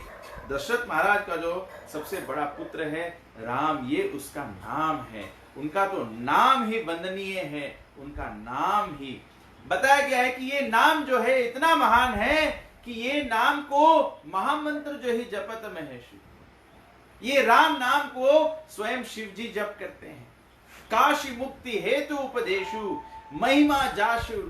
दशरथ महाराज का जो सबसे बड़ा पुत्र है राम, ये उसका नाम है। उनका तो नाम ही वंदनीय है, उनका नाम ही बताया गया है कि ये नाम जो है इतना महान है कि ये नाम को महामंत्र जो ही जपत में है शिव, ये राम नाम को स्वयं शिव जी जप करते हैं। काशी मुक्ति हेतु उपदेशु महिमा जाशु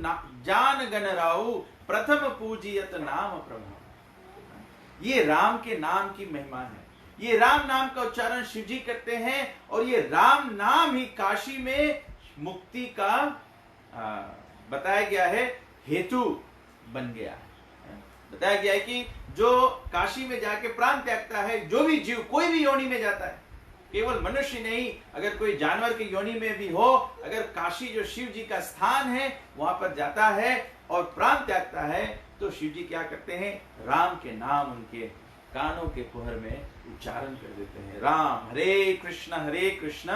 जान गण राउ प्रथम पूजियत नाम प्रभु। ये राम के नाम की महिमा है, ये राम नाम का उच्चारण शिव जी करते हैं, और ये राम नाम ही काशी में मुक्ति का बताया गया है हेतु बन गया है। बताया गया है कि जो काशी में जाके प्राण त्यागता है, जो भी जीव कोई भी योनि में जाता है, केवल मनुष्य नहीं, अगर कोई जानवर की योनि में भी हो, अगर काशी जो शिव जी का स्थान है वहां पर जाता है और प्राण त्यागता है, तो शिव जी क्या करते हैं? राम के नाम उनके कानों के कुहर में उच्चारण कर देते हैं। राम हरे कृष्ण कृष्ण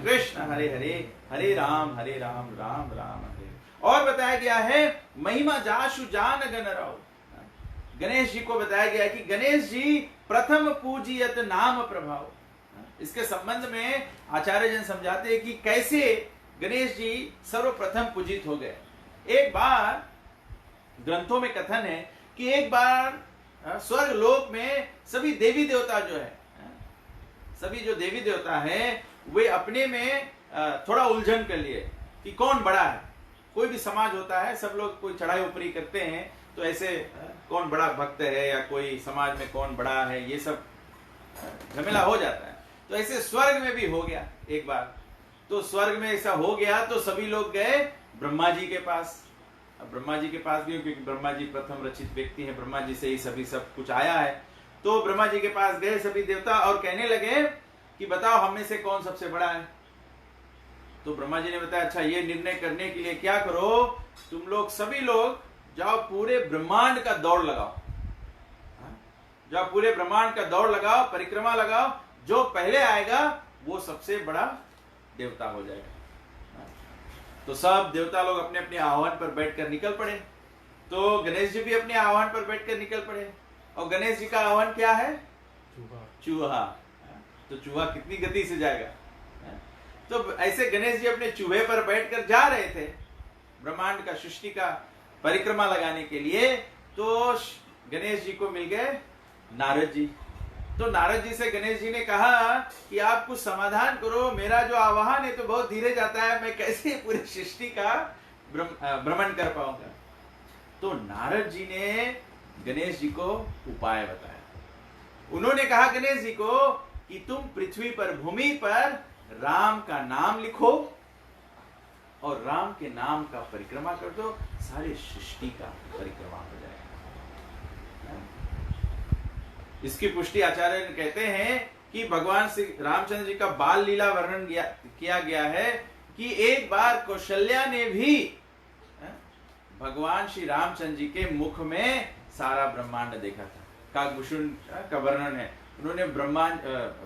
कृष्ण हरे हरे, हरे राम राम राम हरे। और बताया गया है महिमा जाशु जान गण राव, गणेश जी को बताया गया है कि गणेश जी प्रथम पूजियत नाम प्रभाव। इसके संबंध में आचार्य जन समझाते हैं कि कैसे गणेश जी सर्वप्रथम पूजित हो गए। एक बार ग्रंथों में कथन है कि एक बार स्वर्ग लोक में सभी देवी देवता जो है, सभी जो देवी देवता हैं, वे अपने में थोड़ा उलझन कर लिए कि कौन बड़ा है। कोई भी समाज होता है, सब लोग कोई चढ़ाई ऊपरी करते हैं, तो ऐसे कौन बड़ा भक्त है या कोई समाज में कौन बड़ा है, ये सब झमेला हो जाता है। तो ऐसे स्वर्ग में भी हो गया एक बार। तो स्वर्ग में ऐसा हो गया तो सभी लोग गए ब्रह्मा जी के पास। अब ब्रह्मा जी के पास गए क्योंकि ब्रह्मा जी प्रथम रचित व्यक्ति हैं, ब्रह्मा जी से ही सभी सब कुछ आया है। तो ब्रह्मा जी के पास गए सभी देवता और कहने लगे कि बताओ हम में से कौन सबसे बड़ा है। तो ब्रह्मा जी ने बताया, अच्छा ये निर्णय करने के लिए क्या करो, तुम लोग सभी लोग जाओ पूरे ब्रह्मांड का दौड़ लगाओ, जाओ पूरे ब्रह्मांड का दौड़ लगाओ, परिक्रमा लगाओ, जो पहले आएगा वो सबसे बड़ा देवता हो जाएगा। तो सब देवता लोग अपने अपने आह्वान पर बैठकर निकल पड़े। तो गणेश जी भी अपने आह्वान पर बैठकर निकल पड़े। और गणेश जी का आह्वान क्या है? चूहा। तो चूहा कितनी गति से जाएगा? तो ऐसे गणेश जी अपने चूहे पर बैठकर जा रहे थे ब्रह्मांड का, सृष्टि का परिक्रमा लगाने के लिए। तो गणेश जी को मिल गए नारद जी। तो नारद जी से गणेश जी ने कहा कि आप कुछ समाधान करो, मेरा जो आवाहन है तो बहुत धीरे जाता है, मैं कैसे पूरी सृष्टि का भ्रमण कर पाऊंगा। तो नारद जी ने गणेश जी को उपाय बताया। उन्होंने कहा गणेश जी को कि तुम पृथ्वी पर, भूमि पर राम का नाम लिखो और राम के नाम का परिक्रमा कर दो, सारी सृष्टि का परिक्रमा हो जाएगा। इसकी पुष्टि आचार्य ने कहते हैं कि भगवान श्री रामचंद्र जी का बाल लीला वर्णन किया गया है कि एक बार कौशल्या ने भी भगवान श्री रामचंद्र जी के मुख में सारा ब्रह्मांड देखा था। काकभूषण का वर्णन है, उन्होंने ब्रह्मांड,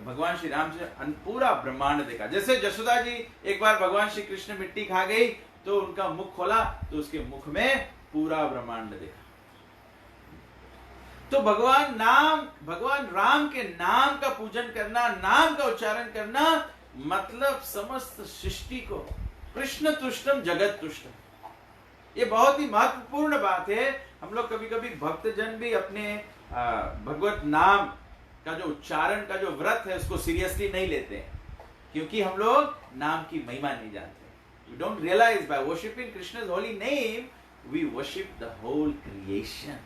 भगवान श्री राम से पूरा ब्रह्मांड देखा। जैसे जसोदा जी एक बार भगवान श्री कृष्ण मिट्टी खा गई तो उनका मुख खोला तो उसके मुख में पूरा ब्रह्मांड देखा। तो भगवान राम के नाम का पूजन करना, नाम का उच्चारण करना, मतलब समस्त सृष्टि को कृष्ण तुष्टम जगत तुष्टम, ये बहुत ही महत्वपूर्ण बात है। हम लोग कभी कभी भक्तजन भी अपने भगवत नाम का जो उच्चारण का जो व्रत है उसको सीरियसली नहीं लेते हैं, क्योंकि हम लोग नाम की महिमा नहीं जानते। We don't realize by worshiping Krishna's holy name we worship the whole creation.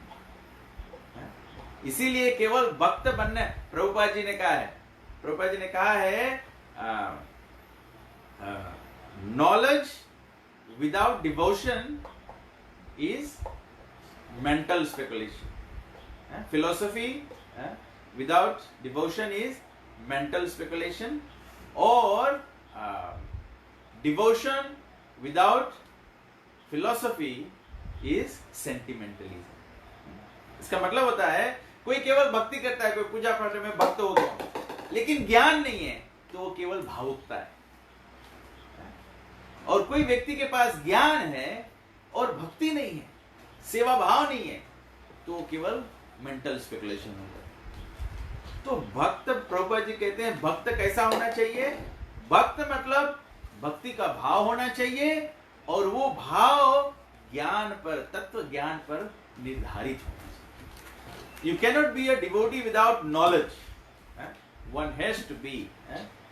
इसीलिए केवल भक्त बनने, प्रभुपाद जी ने कहा है knowledge without devotion is mental speculation. Philosophy without devotion is mental speculation, or devotion without philosophy is sentimentalism. इसका मतलब होता है कोई केवल भक्ति करता है, कोई पूजा पाठ में भक्त हो गया, लेकिन ज्ञान नहीं है तो वो केवल भावुकता है। और कोई व्यक्ति के पास ज्ञान है और भक्ति नहीं है, सेवा भाव नहीं है, तो वो केवल मेंटल स्पेकुलेशन होता है। तो भक्त, प्रभुपाद जी कहते हैं भक्त कैसा होना चाहिए? भक्त मतलब भक्ति का भाव होना चाहिए और वो भाव ज्ञान पर, तत्व ज्ञान पर निर्धारित होना चाहिए। You cannot be a devotee without knowledge. One has to be.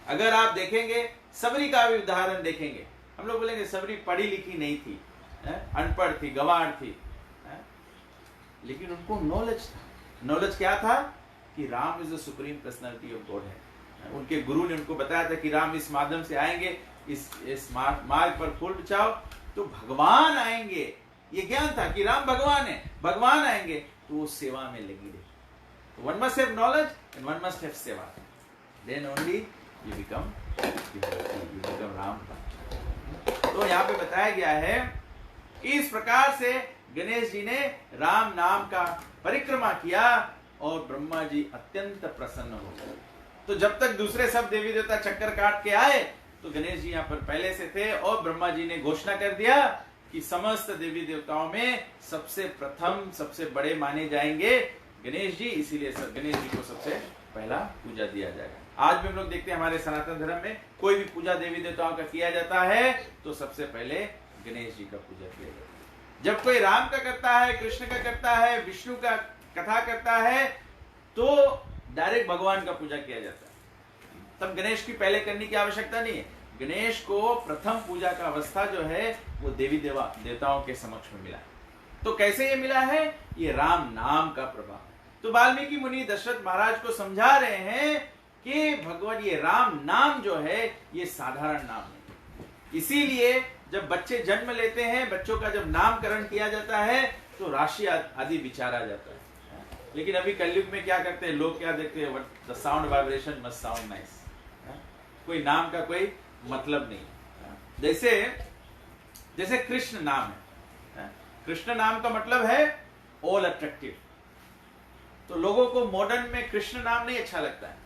अगर आप देखेंगे, सबरी का भी उदाहरण देखेंगे, हम लोग बोलेंगे सबरी पढ़ी लिखी नहीं थी, अनपढ़ थी, गंवार थी, लेकिन उनको नॉलेज था। नॉलेज क्या था? कि Ram is the supreme personality of God है। उनके गुरु ने उनको बताया था कि राम इस माध्यम से आएंगे, इस मार्ग पर फूल बिछाओ तो भगवान आएंगे। ये ज्ञान था कि राम भगवान है, भगवान आएंगे, तो वो सेवा में लगी रही। One must have knowledge and one must have seva, then only you become Ram. तो यहाँ पे बताया गया है कि इस प्रकार से गणेश जी ने राम नाम का परिक्रमा किया और ब्रह्मा जी अत्यंत प्रसन्न हो गए। तो जब तक दूसरे सब देवी देवता चक्कर काट के आए तो गणेश जी यहाँ पर पहले से थे और ब्रह्मा जी ने घोषणा कर दिया कि समस्त देवी देवताओं में सबसे प्रथम, सबसे बड़े माने जाएंगे गणेश जी, इसीलिए गणेश जी को सबसे पहला पूजा दिया जाएगा। आज भी हम लोग देखते हैं हमारे सनातन धर्म में कोई भी पूजा देवी देवताओं का किया जाता है तो सबसे पहले गणेश जी का पूजा किया जाता है। जब कोई राम का करता है, कृष्ण का करता है, विष्णु का कथा करता है तो डायरेक्ट भगवान का पूजा किया जाता है, तब गणेश की पहले करने की आवश्यकता नहीं है। गणेश को प्रथम पूजा का अवस्था जो है वो देवी देवताओं के समक्ष में मिला। तो कैसे ये मिला है? ये राम नाम का प्रभाव। तो वाल्मीकि मुनि दशरथ महाराज को समझा रहे हैं कि भगवान ये राम नाम जो है ये साधारण नाम नहीं। इसीलिए जब बच्चे जन्म लेते हैं, बच्चों का जब नामकरण किया जाता है तो राशि आदि विचारा जाता है। लेकिन अभी कलयुग में क्या करते हैं लोग, क्या देखते हैं? The sound vibration must sound nice. कोई नाम का कोई मतलब नहीं। जैसे कृष्ण नाम है, कृष्ण नाम का मतलब है ऑल अट्रैक्टिव। तो लोगों को मॉडर्न में कृष्ण नाम नहीं अच्छा लगता है,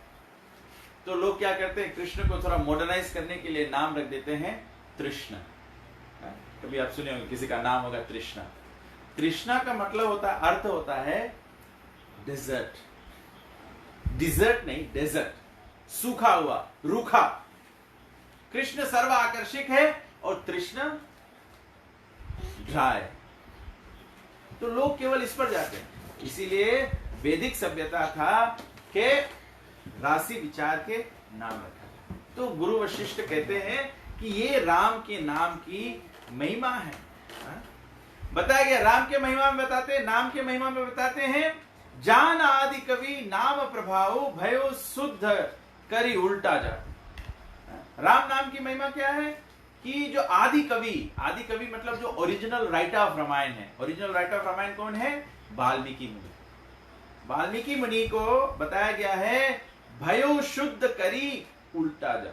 तो लोग क्या करते हैं? कृष्ण को थोड़ा मॉडर्नाइज करने के लिए नाम रख देते हैं तृष्णा। कभी आप सुने होंगे किसी का नाम होगा तृष्णा। तृष्णा का मतलब होता है, अर्थ होता है डेजर्ट। डिजर्ट नहीं, डेजर्ट, सूखा हुआ, रूखा। कृष्ण सर्व आकर्षक है और तृष्णा ड्राई। तो लोग केवल इस पर जाते हैं। इसीलिए वैदिक सभ्यता था कि राशि विचार के नाम रखा। तो गुरु वशिष्ठ कहते हैं कि ये राम के नाम की महिमा है। बताया गया राम के महिमा में बताते हैं, नाम के महिमा में बताते हैं जान आदि कवि नाम प्रभाव भयो शुद्ध करी उल्टा जा। राम नाम की महिमा क्या है कि जो आदि कवि मतलब जो ओरिजिनल राइटर ऑफ रामायण है। ओरिजिनल राइटर ऑफ रामायण कौन है? वाल्मीकि मुनि। वाल्मीकि मुनि को बताया गया है भयो शुद्ध करी उल्टा जा।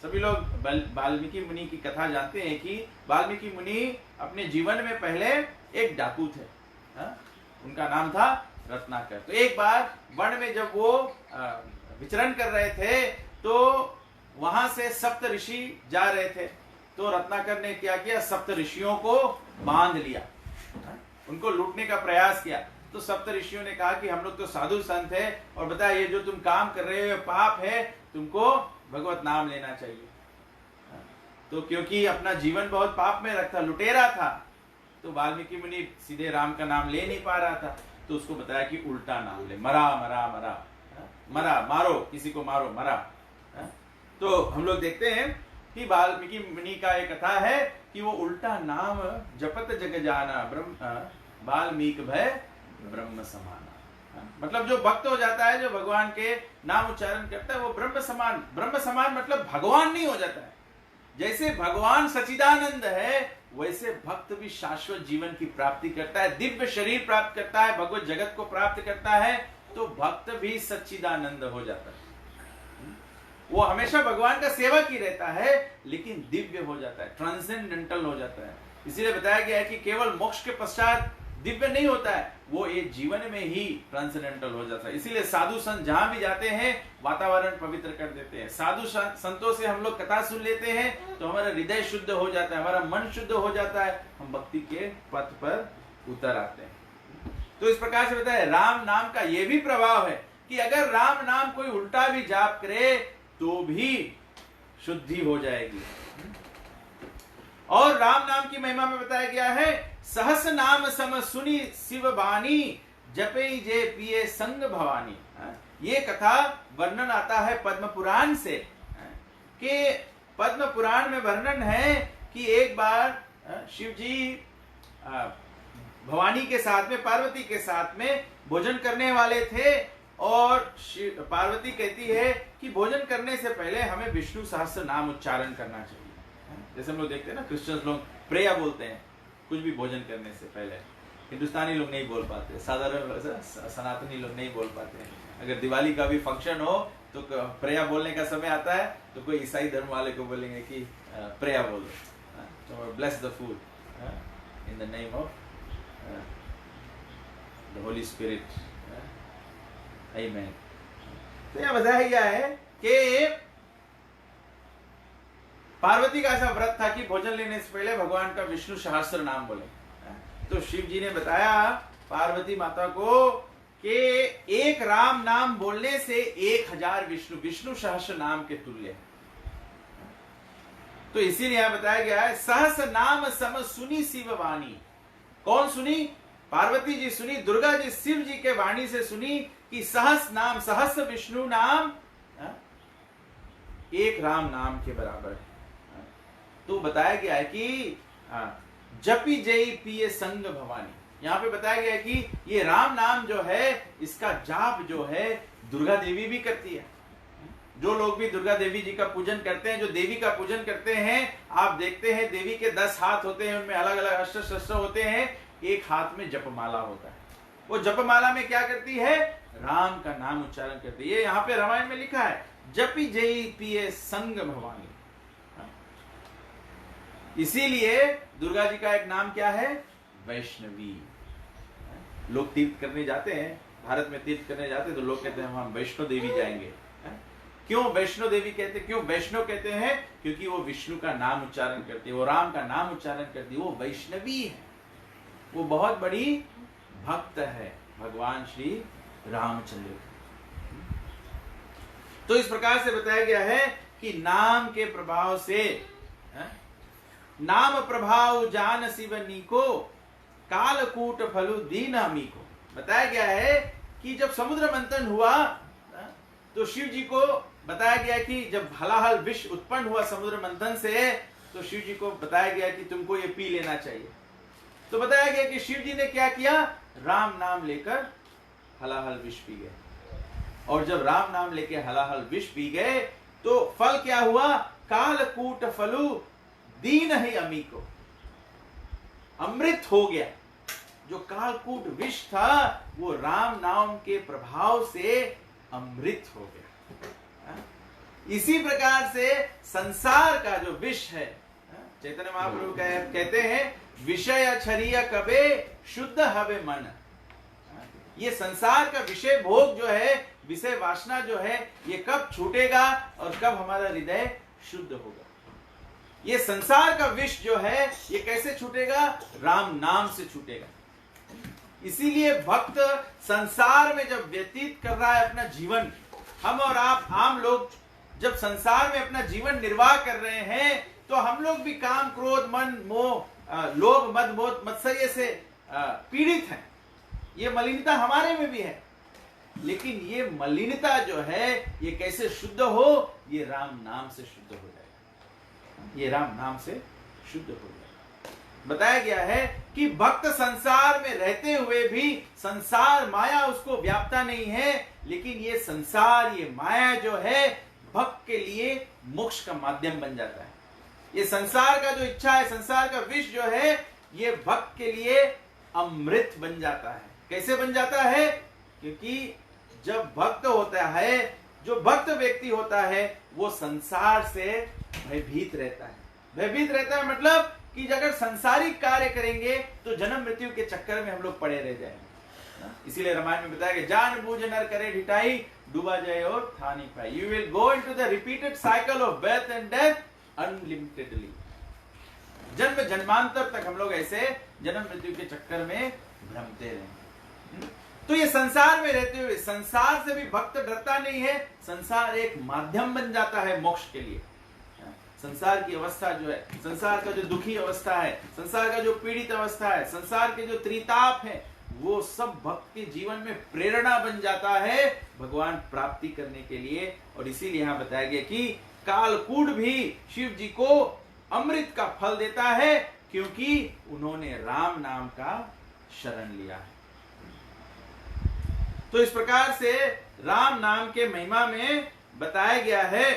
सभी लोग वाल्मीकि मुनि की कथा जानते हैं कि वाल्मीकि मुनि अपने जीवन में पहले एक डाकू थे। उनका नाम था रत्नाकर। तो एक बार वन में जब वो विचरण कर रहे थे तो वहां से सप्त ऋषि जा रहे थे। तो रत्नाकर ने क्या किया? सप्त ऋषियों को बांध लिया, उनको लूटने का प्रयास किया। तो सप्त ऋषियों ने कहा कि हम लोग तो साधु संत है और बताया ये जो तुम काम कर रहे हो पाप है, तुमको भगवत नाम लेना चाहिए। तो क्योंकि अपना जीवन बहुत पाप में रखता, लुटेरा था, तो वाल्मीकि मुनि सीधे राम का नाम ले नहीं पा रहा था। तो उसको बताया कि उल्टा नाम ले, मरा मरा मरा, मरा मारो, किसी को मारो, मरा। तो हम लोग देखते हैं कि वाल्मीकि मुनि का एक कथा है कि वो उल्टा नाम जपत जग जाना ब्रह्म वाल्मीकि भय ब्रह्म समाना। मतलब जो भक्त हो जाता है, जो भगवान के नाम उच्चारण करता है, वो ब्रह्म समान। ब्रह्म समान मतलब भगवान नहीं हो जाता है। जैसे भगवान सच्चिदानंद है वैसे भक्त भी शाश्वत जीवन की प्राप्ति करता है, दिव्य शरीर प्राप्त करता है, भगवत जगत को प्राप्त करता है। तो भक्त भी सच्चिदानंद हो जाता है। वो हमेशा भगवान का सेवक ही रहता है लेकिन दिव्य हो जाता है, ट्रांसेंडेंटल हो जाता है। इसीलिए बताया गया है कि केवल मोक्ष के पश्चात दिव्य नहीं होता है, वो एक जीवन में ही ट्रांसेंडेंटल हो जाता है। इसीलिए साधु संत जहां भी जाते हैं वातावरण पवित्र कर देते हैं। साधु संतों से हम लोग कथा सुन लेते हैं तो हमारा हृदय शुद्ध हो जाता है, हमारा मन शुद्ध हो जाता है, हम भक्ति के पथ पर उतर आते हैं। तो इस प्रकार से बताया राम नाम का यह भी प्रभाव है कि अगर राम नाम कोई उल्टा भी जाप करे तो भी शुद्धि हो जाएगी। और राम नाम की महिमा में बताया गया है सहस नाम सम सुनी शिव बानी जपे जे पिए संग भवानी। ये कथा वर्णन आता है पद्म पुराण से कि पद्म पुराण में वर्णन है कि एक बार शिव जी भवानी के साथ में, पार्वती के साथ में भोजन करने वाले थे और पार्वती कहती है कि भोजन करने से पहले हमें विष्णु सहस्त्र नाम उच्चारण करना चाहिए। जैसे हम लोग देखते हैं ना, क्रिश्चियंस लोग प्रेया बोलते हैं कुछ भी भोजन करने से पहले। हिंदुस्तानी लोग नहीं बोल पाते, साधारण सनातनी लोग नहीं बोल पाते हैं। अगर दिवाली का भी फंक्शन हो तो प्रेया बोलने का समय आता है तो कोई ईसाई धर्म वाले को बोलेंगे कि प्रेया बोलो, तो bless the food in the name of the Holi spirit, आमीन। तो यह बताया गया है कि पार्वती का ऐसा व्रत था कि भोजन लेने से पहले भगवान का विष्णु सहस्त्र नाम बोले। तो शिव जी ने बताया पार्वती माता को कि एक राम नाम बोलने से 1000 विष्णु सहस्त्र नाम के तुल्य है। तो इसीलिए यहां बताया गया है सहस्र नाम सम सुनी शिव वाणी। कौन सुनी? पार्वती जी सुनी, दुर्गा जी शिव जी के वाणी से सुनी कि सहस्र नाम, सहस्र विष्णु नाम एक राम नाम के बराबर है। तो बताया गया है कि जपी जय पिए संग भवानी। यहां पे बताया गया है कि ये राम नाम जो है इसका जाप जो है दुर्गा देवी भी करती है। जो लोग भी दुर्गा देवी जी का पूजन करते हैं, जो देवी का पूजन करते हैं, आप देखते हैं देवी के 10 हाथ होते हैं, उनमें अलग अलग अस्त्र शस्त्र होते हैं, एक हाथ में जपमाला होता है। वो जपमाला में क्या करती है? राम का नाम उच्चारण करती है। यहाँ पे रामायण में लिखा है जपी जय पिए संग भवानी। इसीलिए दुर्गा जी का एक नाम क्या है? वैष्णवी। लोग तीर्थ करने जाते हैं, भारत में तीर्थ करने जाते हैं तो लोग कहते हैं हम वैष्णो देवी जाएंगे। क्यों वैष्णो देवी कहते हैं? क्यों वैष्णो कहते हैं? क्योंकि वो विष्णु का नाम उच्चारण करती है, वो राम का नाम उच्चारण करती है, वो वैष्णवी है, वो बहुत बड़ी भक्त है भगवान श्री रामचंद्र। तो इस प्रकार से बताया गया है कि नाम के प्रभाव से, नाम प्रभाव जान शिवनी को कालकूट फलु दीन हमी को। बताया गया है कि जब समुद्र मंथन हुआ तो शिव जी को बताया गया कि जब हलाहल विष उत्पन्न हुआ समुद्र मंथन से, तो शिव जी को बताया गया कि तुमको ये पी लेना चाहिए। तो बताया गया कि शिव जी ने क्या किया? राम नाम लेकर हलाहल विष पी गए। और जब राम नाम लेके हलाहल विष पी गए तो फल क्या हुआ? कालकूट फलु दीन ही अमी को, अमृत हो गया। जो कालकूट विष था वो राम नाम के प्रभाव से अमृत हो गया। इसी प्रकार से संसार का जो विष है, चैतन्य महाप्रभु कहते हैं विषय अछरिय कबे शुद्ध हवे मन। ये संसार का विषय भोग जो है, विषय वासना जो है, ये कब छूटेगा और कब हमारा हृदय शुद्ध होगा? ये संसार का विष जो है ये कैसे छूटेगा? राम नाम से छूटेगा। इसीलिए भक्त संसार में जब व्यतीत कर रहा है अपना जीवन, हम और आप आम लोग जब संसार में अपना जीवन निर्वाह कर रहे हैं तो हम लोग भी काम क्रोध मन मोह लोभ मद मोह मत्सर्य से पीड़ित हैं। ये मलिनता हमारे में भी है, लेकिन ये मलिनता जो है ये कैसे शुद्ध हो? ये राम नाम से शुद्ध हो जाएगा। ये राम नाम से शुद्ध हो जाएगा। बताया गया है कि भक्त संसार में रहते हुए भी संसार माया उसको व्यापता नहीं है, लेकिन ये संसार ये माया जो है भक्त के लिए मोक्ष का माध्यम बन जाता है। ये संसार का जो इच्छा है, संसार का विष जो है, ये भक्त के लिए अमृत बन जाता है। कैसे बन जाता है? क्योंकि जब भक्त होता है, जो भक्त व्यक्ति होता है, वो संसार से भयभीत रहता है। भयभीत रहता है मतलब कि अगर संसारिक कार्य करेंगे तो जन्म मृत्यु के चक्कर में हम लोग पड़े रह जाएंगे। इसीलिए रामायण में बताया कि जान बूझ नर करे ढिठाई, डूबा जाए और था नहीं पाए। You will go into the repeated cycle of birth and death unlimitedly. जन्म जन्मांतर तक हम लोग ऐसे जन्म मृत्यु के चक्कर में भ्रमते रहे। तो ये संसार में रहते हुए संसार से भी भक्त डरता नहीं है। संसार एक माध्यम बन जाता है मोक्ष के लिए। संसार की अवस्था जो है, संसार का जो दुखी अवस्था है, संसार का जो पीड़ित अवस्था है, संसार के जो त्रिताप है, वो सब भक्त के जीवन में प्रेरणा बन जाता है भगवान प्राप्ति करने के लिए। और इसीलिए यहां बताया गया कि कालकूट भी शिव जी को अमृत का फल देता है, क्योंकि उन्होंने राम नाम का शरण लिया है। तो इस प्रकार से राम नाम के महिमा में बताया गया है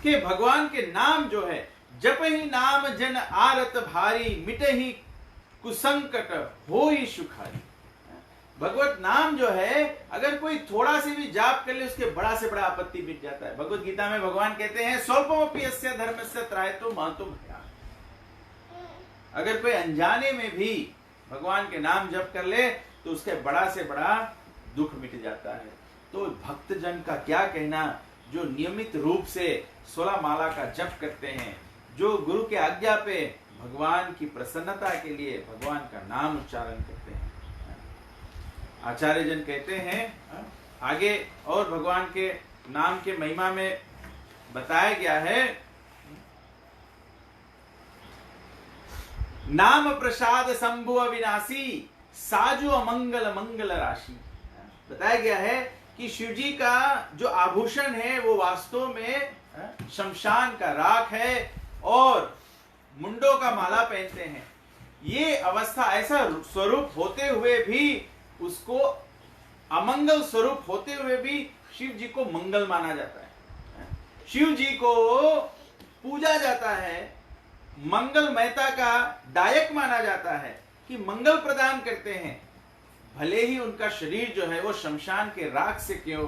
कि भगवान के नाम जो है, जप ही नाम जन आरत भारी, मिटे ही कुसंकट हो ही सुखारी। भगवत नाम जो है, अगर कोई थोड़ा सी भी जाप कर ले, उसके बड़ा से बड़ा आपत्ति मिट जाता है। भगवत गीता में भगवान कहते हैं स्वल्पमपि यस्य धर्मस्य त्रायतो महतो भयात्। अगर कोई अनजाने में भी भगवान के नाम जप कर ले तो उसके बड़ा से बड़ा दुख मिट जाता है। तो भक्तजन का क्या कहना, जो नियमित रूप से 16 माला का जप करते हैं, जो गुरु के आज्ञा पे भगवान की प्रसन्नता के लिए भगवान का नाम उच्चारण करते हैं। आचार्य जन कहते हैं आगे, और भगवान के नाम के महिमा में बताया गया है, नाम प्रसाद शंभु अविनाशी, साजु अमंगल मंगल राशि। बताया गया है कि शिव जी का जो आभूषण है वो वास्तव में शमशान का राख है और मुंडों का माला पहनते हैं। ये अवस्था, ऐसा स्वरूप होते हुए भी, उसको अमंगल स्वरूप होते हुए भी शिव जी को मंगल माना जाता है। शिव जी को पूजा जाता है, मंगलमयता का दायक माना जाता है कि मंगल प्रदान करते हैं। भले ही उनका शरीर जो है वो शमशान के राख से क्यों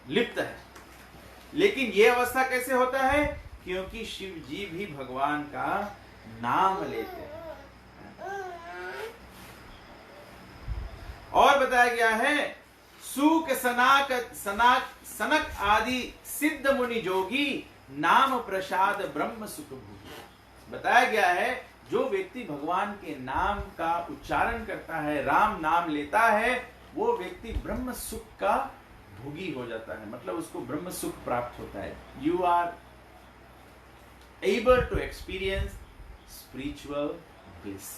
लिप्त है, लेकिन यह अवस्था कैसे होता है? क्योंकि शिव जी भी भगवान का नाम लेते हैं। और बताया गया है सूक सनक आदि सिद्ध मुनि जोगी, नाम प्रसाद ब्रह्म सुख भोगी। बताया गया है जो व्यक्ति भगवान के नाम का उच्चारण करता है, राम नाम लेता है, वो व्यक्ति ब्रह्म सुख का भोगी हो जाता है। मतलब उसको ब्रह्म सुख प्राप्त होता है। You are able to experience spiritual bliss,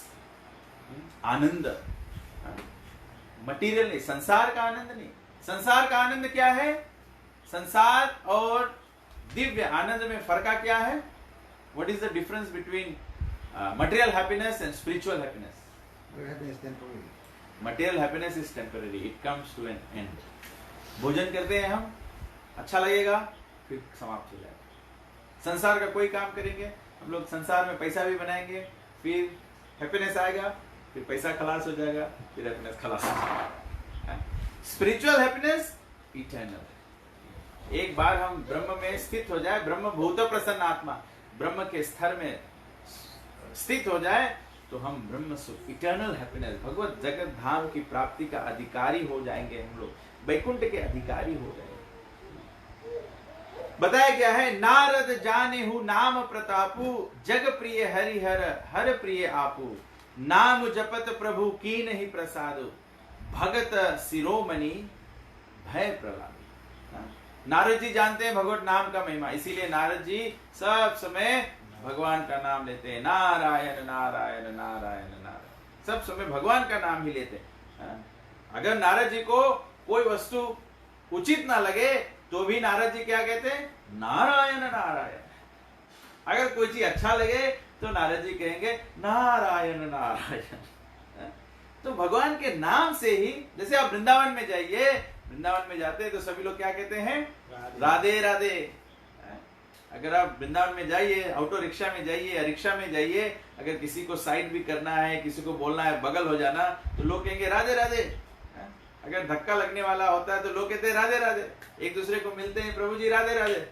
आनंद। मटीरियल नहीं, संसार का आनंद नहीं। संसार का आनंद क्या है? संसार और दिव्य आनंद में फर्क क्या है? What is the difference between material happiness and spiritual happiness? Material happiness is temporary, it comes to an end. भोजन करते हैं हम, अच्छा लगेगा, फिर समाप्त हो जाएगा। संसार का कोई काम करेंगे हम लोग, संसार में पैसा भी बनाएंगे, फिर हैप्पीनेस आएगा, फिर पैसा खलास हो जाएगा, फिर हैप्पीनेस खलास हो जाएगा। Spiritual happiness eternal. एक बार हम ब्रह्म में स्थित हो जाए, ब्रह्म भूत प्रसन्न आत्मा, ब्रह्म के स्तर में स्थित हो जाए, तो हम ब्रह्म सुख, इटर्नल हैप्पीनेस, भगवत जगत धाम की प्राप्ति का अधिकारी हो जाएंगे। हम लोग वैकुंठ के अधिकारी हो जाएंगे। बताया गया है, नारद जाने हु नाम प्रतापु, जग प्रिय हरिहर हर प्रिय आपू, नाम जपत प्रभु की नहीं प्रसाद, भगत शिरोमणि भय प्रहलाद। नारद जी जानते हैं भगवत नाम का महिमा, इसीलिए नारद जी सब समय भगवान का नाम लेते हैं, नारायण नारायण नारायण नारायण, सब समय भगवान का नाम ही लेते हैं। अगर नारद जी को कोई वस्तु उचित ना लगे तो भी नारद जी क्या कहते हैं, नारायण नारायण। अगर कोई चीज अच्छा लगे तो नारद जी कहेंगे नारायण नारायण। तो भगवान के नाम से ही, जैसे आप वृंदावन में जाइए, वृंदावन में जाते हैं तो सभी लोग क्या कहते हैं, राधे राधे। अगर आप वृंदावन में जाइए, ऑटो रिक्शा में जाइए या रिक्शा में जाइए, अगर किसी को साइड भी करना है, किसी को बोलना है, बगल हो जाना, तो लोग कहेंगे राधे राधे। अगर धक्का लगने वाला होता है तो लोग कहते हैं राधे राधे, एक दूसरे को मिलते हैं, प्रभु जी राधे राधे।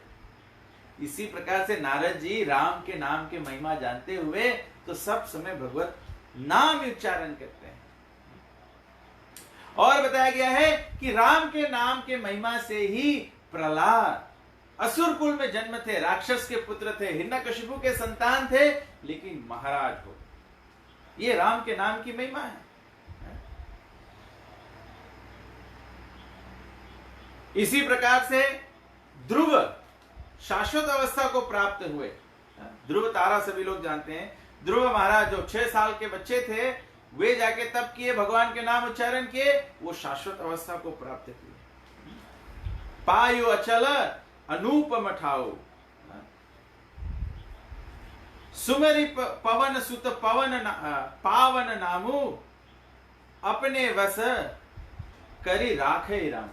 इसी प्रकार से नारद जी राम के नाम के महिमा जानते हुए तो सब समय भगवत नाम उच्चारण करते हैं। और बताया गया है कि राम के नाम के महिमा से ही प्रहलाद असुर कुल में जन्म थे, राक्षस के पुत्र थे, हिरण्यकशिपु के संतान थे, लेकिन महाराज हो। ये राम के नाम की महिमा है। इसी प्रकार से ध्रुव शाश्वत अवस्था को प्राप्त हुए। ध्रुव तारा सभी लोग जानते हैं। ध्रुव महाराज जो 6 साल के बच्चे थे, वे जाके तप किए, भगवान के नाम उच्चारण किए, वो शाश्वत अवस्था को प्राप्त किए। पायो अचल अनूपम ठाओ, सुमरि पवन सुत पवन पावन नामु, अपने वस करी राखे राम।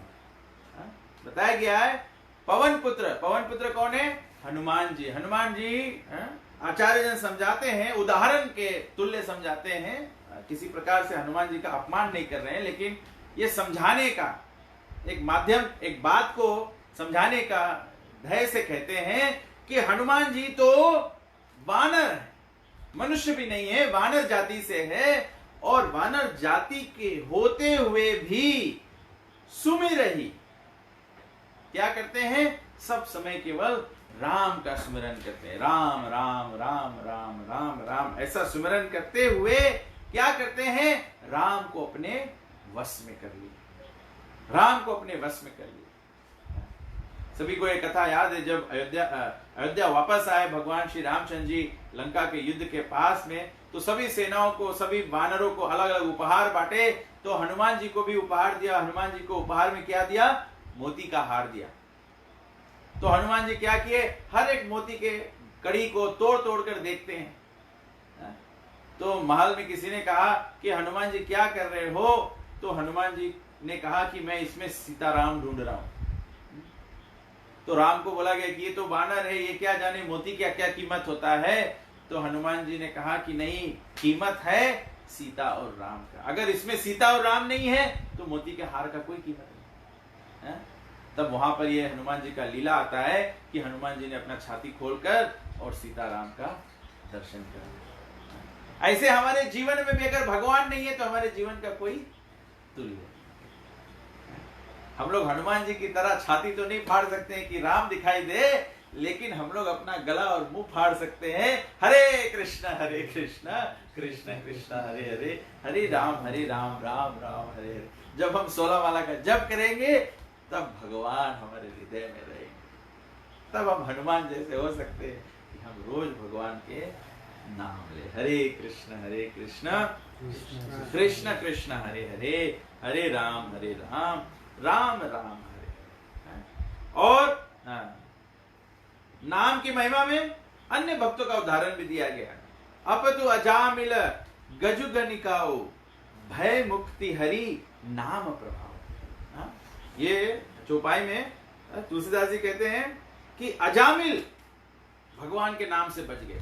बताया गया है पवन पुत्र कौन है, हनुमान जी। हनुमान जी आचार्य जन समझाते हैं, उदाहरण के तुल्य समझाते हैं, किसी प्रकार से हनुमान जी का अपमान नहीं कर रहे हैं, लेकिन ये समझाने का एक माध्यम, एक बात को समझाने का ध्येय से कहते हैं कि हनुमान जी तो वानर है, मनुष्य भी नहीं है, वानर जाति से है, और वानर जाति के होते हुए भी सुमिर ही क्या करते हैं, सब समय केवल राम का स्मरण करते हैं। राम राम राम राम राम राम ऐसा स्मरण करते हुए क्या करते हैं, राम को अपने वश में कर लिया, राम को अपने वश में कर लिया। सभी को एक कथा याद है, जब अयोध्या वापस आए भगवान श्री रामचंद्र जी लंका के युद्ध के पास में, तो सभी सेनाओं को, सभी वानरों को अलग अलग उपहार बांटे, तो हनुमान जी को भी उपहार दिया। हनुमान जी को उपहार में क्या दिया, मोती का हार दिया। तो हनुमान जी क्या किए, हर एक मोती के कड़ी को तोड़ तोड़ कर देखते हैं। तो महल में किसी ने कहा कि हनुमान जी क्या कर रहे हो, तो हनुमान जी ने कहा कि मैं इसमें सीताराम ढूंढ रहा हूं। तो राम को बोला गया कि ये तो वानर है, ये क्या जाने मोती क्या क्या कीमत होता है। तो हनुमान जी ने कहा कि नहीं, कीमत है सीता और राम का। अगर इसमें सीता और राम नहीं है तो मोती के हार का कोई कीमत नहीं है। तब वहां पर ये हनुमान जी का लीला आता है कि हनुमान जी ने अपना छाती खोलकर और सीताराम का दर्शन किया। ऐसे हमारे जीवन में भी अगर भगवान नहीं है तो हमारे जीवन का कोई तुल्य नहीं। हम लोग हनुमान जी की तरह छाती तो नहीं फाड़ सकते हैं कि राम दिखाई दे, लेकिन हम लोग अपना गला और मुंह फाड़ सकते हैं, हरे कृष्ण कृष्ण कृष्ण हरे हरे, हरे राम राम राम हरे हरे। जब हम 16 माला का जप करेंगे तब भगवान हमारे हृदय में रहेंगे, तब हम हनुमान जैसे हो सकते हैं कि हम रोज भगवान के नाम ले। हरे कृष्ण कृष्ण कृष्ण हरे हरे, हरे राम राम राम हरे हरे। और नाम की महिमा में अन्य भक्तों का उदाहरण भी दिया गया। अपतु अजामिल गजुगनिकाओ, भय मुक्ति हरि नाम प्रभाव। हाँ? ये चौपाई में तुलसीदास जी कहते हैं कि अजामिल भगवान के नाम से बच गए।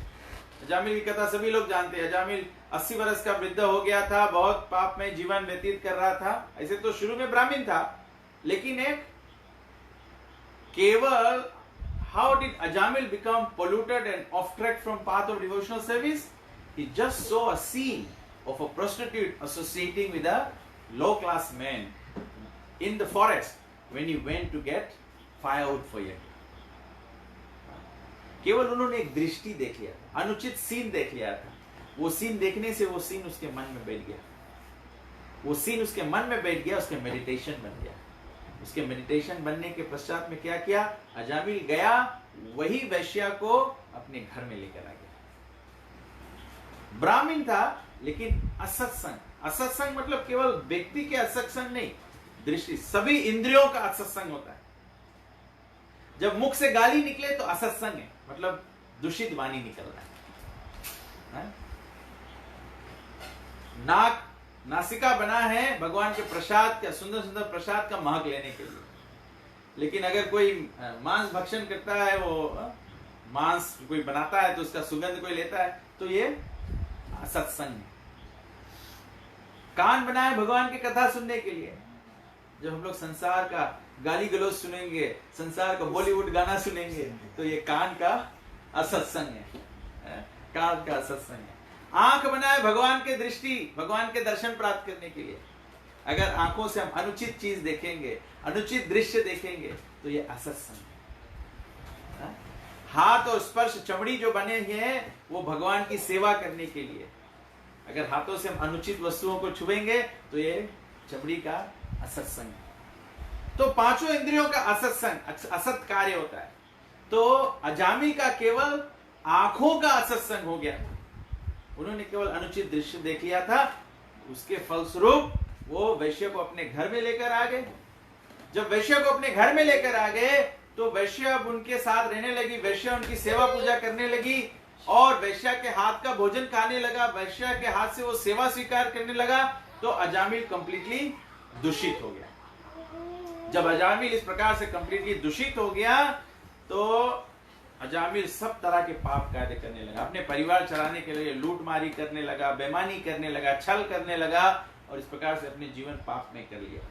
अजामिल की कथा सभी लोग जानते हैं। अजामिल 80 वर्ष का वृद्ध हो गया था, बहुत पाप में जीवन व्यतीत कर रहा था। ऐसे तो शुरू में ब्राह्मण था, लेकिन एक केवल how did Ajamil become polluted and off track from path of devotional service? He just saw a scene of a prostitute associating with a low class man in the forest when he went to get firewood for him. केवल उन्होंने एक दृष्टि देख लिया, अनुचित scene देख लिया था। वो सीन देखने से वो सीन उसके मन में बैठ गया, वो सीन उसके मन में बैठ गया, उसके मेडिटेशन बन गया। उसके मेडिटेशन बनने के पश्चात में क्या किया? अजामिल गया, वही वैश्या को अपने घर में लेकर आ गया। ब्राह्मण था लेकिन असत्संग। असत्संग मतलब केवल व्यक्ति के असत्संग नहीं, दृष्टि, सभी इंद्रियों का असत्संग होता है। जब मुख से गाली निकले तो असत्संग है, मतलब दूषित वाणी निकल रहा है। नाक, नासिका बना है भगवान के प्रसाद का, सुंदर सुंदर प्रसाद का महक लेने के लिए। लेकिन अगर कोई मांस भक्षण करता है, वो मांस कोई बनाता है तो उसका सुगंध कोई लेता है, तो ये सत्संग है। कान बना है भगवान की कथा सुनने के लिए। जब हम लोग संसार का गाली गलौज सुनेंगे, संसार का बॉलीवुड गाना सुनेंगे, तो ये कान का असत्संग है, कान का असत्संग है। आंख बना है भगवान के दृष्टि, भगवान के दर्शन प्राप्त करने के लिए। अगर आंखों से हम अनुचित चीज देखेंगे, अनुचित दृश्य देखेंगे, तो ये असत्संग है। हाथ और स्पर्श, चमड़ी जो बने हैं, वो भगवान की सेवा करने के लिए। अगर हाथों से हम अनुचित वस्तुओं को छुएंगे तो ये चमड़ी का असत्संग है। तो पांचों इंद्रियों का असत्संग, असत कार्य होता है। तो अजामिल का केवल आंखों का असत्संग हो गया। उन्होंने केवल अनुचित दृश्य देख लिया था, उसके फलस्वरूप वो वैश्य को अपने घर में लेकर आ गए। जब वैश्य को अपने घर में लेकर आ गए तो वैश्य अब उनके साथ रहने लगी, वैश्य उनकी सेवा पूजा करने लगी और वैश्य के हाथ का भोजन खाने लगा, वैश्य के हाथ से वो सेवा स्वीकार करने लगा। तो अजामिल कंप्लीटली दूषित हो गया। जब अजामिल इस प्रकार से कंप्लीटली दूषित हो गया तो अजामिल सब तरह के पाप कार्य करने लगा। अपने परिवार चलाने के लिए लूटमारी करने लगा, बेईमानी करने लगा, छल करने लगा और इस प्रकार से अपने जीवन पाप में कर लिया।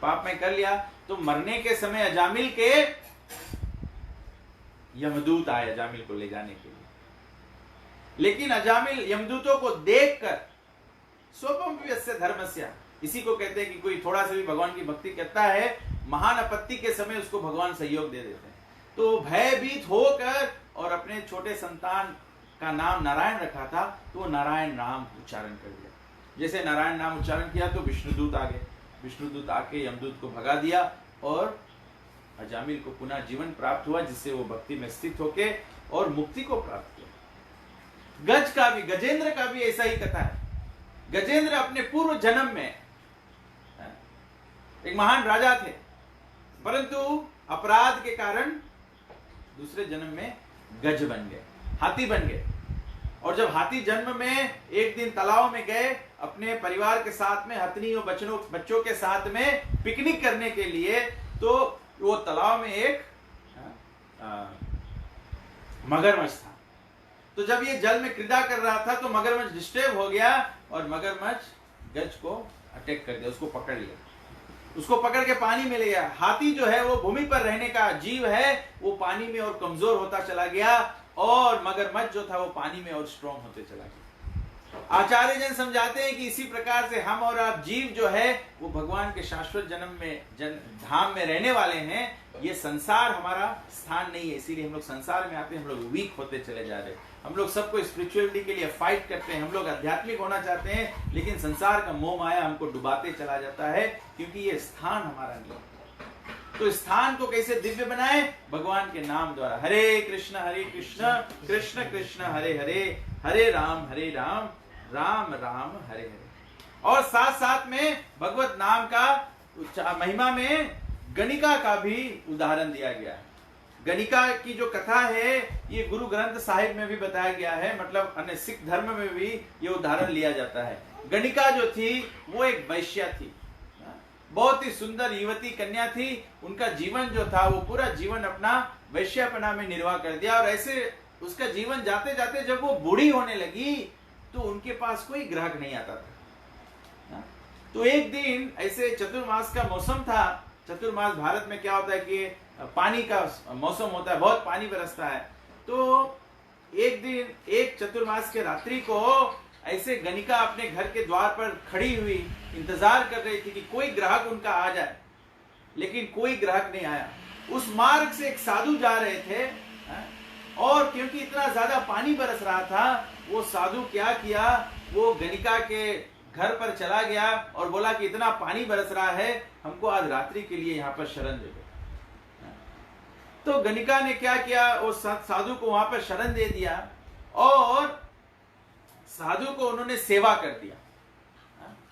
पाप में कर लिया तो मरने के समय अजामिल के यमदूत आए अजामिल को ले जाने के लिए। लेकिन अजामिल यमदूतों को देखकर स्वपम्यस्य धर्मस्य, इसी को कहते हैं कि कोई थोड़ा सा भी भगवान की भक्ति करता है, महान आपत्ति के समय उसको भगवान सहयोग दे देते हैं। तो भयभीत होकर और अपने छोटे संतान का नाम नारायण रखा था, तो नारायण नाम उच्चारण कर दिया। जैसे नारायण नाम उच्चारण किया तो विष्णुदूत आ गए। विष्णुदूत आके यमदूत को भगा दिया और अजामिल को पुनः जीवन प्राप्त हुआ, जिससे वो भक्ति में स्थित होके और मुक्ति को प्राप्त किया। गज का भी, गजेंद्र का भी ऐसा ही कथा है। गजेंद्र अपने पूर्व जन्म में एक महान राजा थे, परंतु अपराध के कारण दूसरे जन्म में गज बन गए, हाथी बन गए। और जब हाथी जन्म में एक दिन तालाब में गए अपने परिवार के साथ में, हथनी और बच्चों के साथ में पिकनिक करने के लिए, तो वो तालाब में एक मगरमच्छ था। तो जब ये जल में क्रीड़ा कर रहा था तो मगरमच्छ डिस्टर्ब हो गया और मगरमच्छ गज को अटैक कर दिया, उसको पकड़ लिया, उसको पकड़ के पानी में ले गया। हाथी जो है वो भूमि पर रहने का जीव है, वो पानी में और कमजोर होता चला गया और मगरमच्छ जो था वो पानी में और स्ट्रॉन्ग होते चला गया। आचार्य जन समझाते हैं कि इसी प्रकार से हम और आप जीव जो है वो भगवान के शाश्वत जन्म में धाम में रहने वाले हैं। ये संसार हमारा स्थान नहीं है, इसीलिए हम लोग संसार में आते हैं, हम लोग वीक होते चले जा रहे हैं। हम लोग सबको स्पिरिचुअलिटी के लिए फाइट करते हैं, हम लोग आध्यात्मिक होना चाहते हैं, लेकिन संसार का मोह माया हमको डुबाते चला जाता है, क्योंकि ये स्थान हमारा नहीं है। तो स्थान को कैसे दिव्य बनाए? भगवान के नाम द्वारा। हरे कृष्ण कृष्ण कृष्ण हरे हरे, हरे राम राम राम हरे हरे। और साथ साथ में भगवत नाम का महिमा में गणिका का भी उदाहरण दिया गया है। गणिका की जो कथा है ये गुरु ग्रंथ साहिब में भी बताया गया है, मतलब अन्य सिख धर्म में भी ये उदाहरण लिया जाता है। गणिका जो थी वो एक वैश्या थी, बहुत ही सुंदर युवती कन्या थी। उनका जीवन जो था वो पूरा जीवन अपना वैश्यापना में निर्वाह कर दिया, और ऐसे उसका जीवन जाते जाते जब वो बूढ़ी होने लगी तो उनके पास कोई ग्राहक नहीं आता था। तो एक दिन ऐसे चतुर्मास का मौसम था। चतुर्मास भारत में क्या होता है कि पानी का मौसम होता है, बहुत पानी बरसता है। तो एक दिन एक चतुर्मास के रात्रि को ऐसे गणिका अपने घर के द्वार पर खड़ी हुई इंतजार कर रही थी कि कोई ग्राहक उनका आ जाए, लेकिन कोई ग्राहक नहीं आया। उस मार्ग से एक साधु जा रहे थे, और क्योंकि इतना ज्यादा पानी बरस रहा था, वो साधु क्या किया, वो गणिका के घर पर चला गया और बोला कि इतना पानी बरस रहा है, हमको आज रात्रि के लिए यहाँ पर शरण दे दो। तो गणिका ने क्या किया, वो साधु को वहां पर शरण दे दिया और साधु को उन्होंने सेवा कर दिया,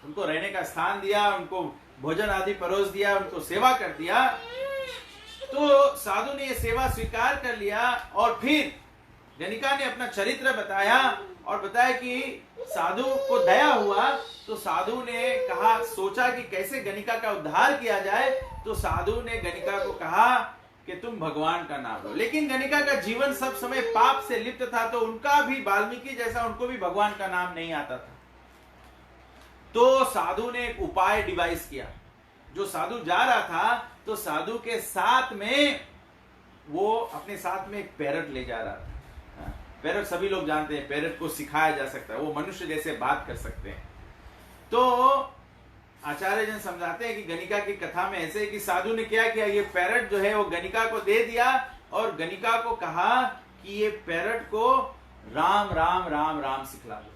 उनको रहने का स्थान दिया, उनको भोजन आदि परोस दिया, उनको सेवा कर दिया। तो साधु ने ये सेवा स्वीकार कर लिया, और फिर गणिका ने अपना चरित्र बताया और बताया कि साधु को दया हुआ। तो साधु ने कहा, सोचा कि कैसे गणिका का उद्धार किया जाए। तो साधु ने गणिका को कहा कि तुम भगवान का नाम लो। लेकिन गणिका का जीवन सब समय पाप से लिप्त था, तो उनका भी वाल्मीकि जैसा उनको भी भगवान का नाम नहीं आता था। तो साधु ने एक उपाय डिवाइस किया। जो साधु जा रहा था, तो साधु के साथ में वो अपने साथ में एक पैरट ले जा रहा था। पैरट सभी लोग जानते हैं, पैरट को सिखाया जा सकता है, वो मनुष्य जैसे बात कर सकते हैं। तो आचार्य जन समझाते हैं कि गणिका की कथा में ऐसे है कि साधु ने क्या किया, ये पैरट जो है वो गणिका को दे दिया, और गणिका को कहा कि ये पैरट को राम राम राम राम सिखला दो।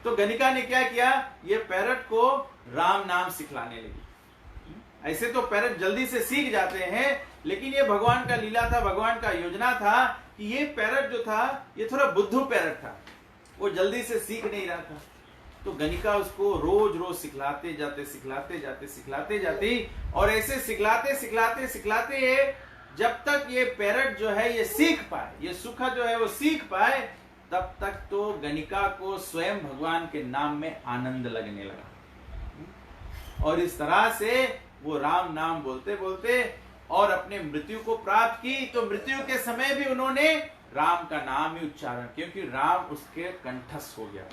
तो गणिका ने क्या किया, ये पैरट को राम नाम सिखलाने लगी। ऐसे तो पैरट जल्दी से सीख जाते हैं, लेकिन ये भगवान का लीला था, भगवान का योजना था कि ये पैरट जो था ये थोड़ा बुद्धू पैरट था, वो जल्दी से सीख नहीं रहा था। तो गणिका उसको रोज रोज सिखलाते जाते, और ऐसे सिखलाते जब तक ये पैरट जो है ये सीख पाए, ये सुख जो है वो सीख पाए, तब तक तो गणिका को स्वयं भगवान के नाम में आनंद लगने लगा। और इस तरह से वो राम नाम बोलते बोलते और अपने मृत्यु को प्राप्त की। तो मृत्यु के समय भी उन्होंने राम का नाम ही उच्चारण, क्योंकि राम उसके कंठस्थ हो गया।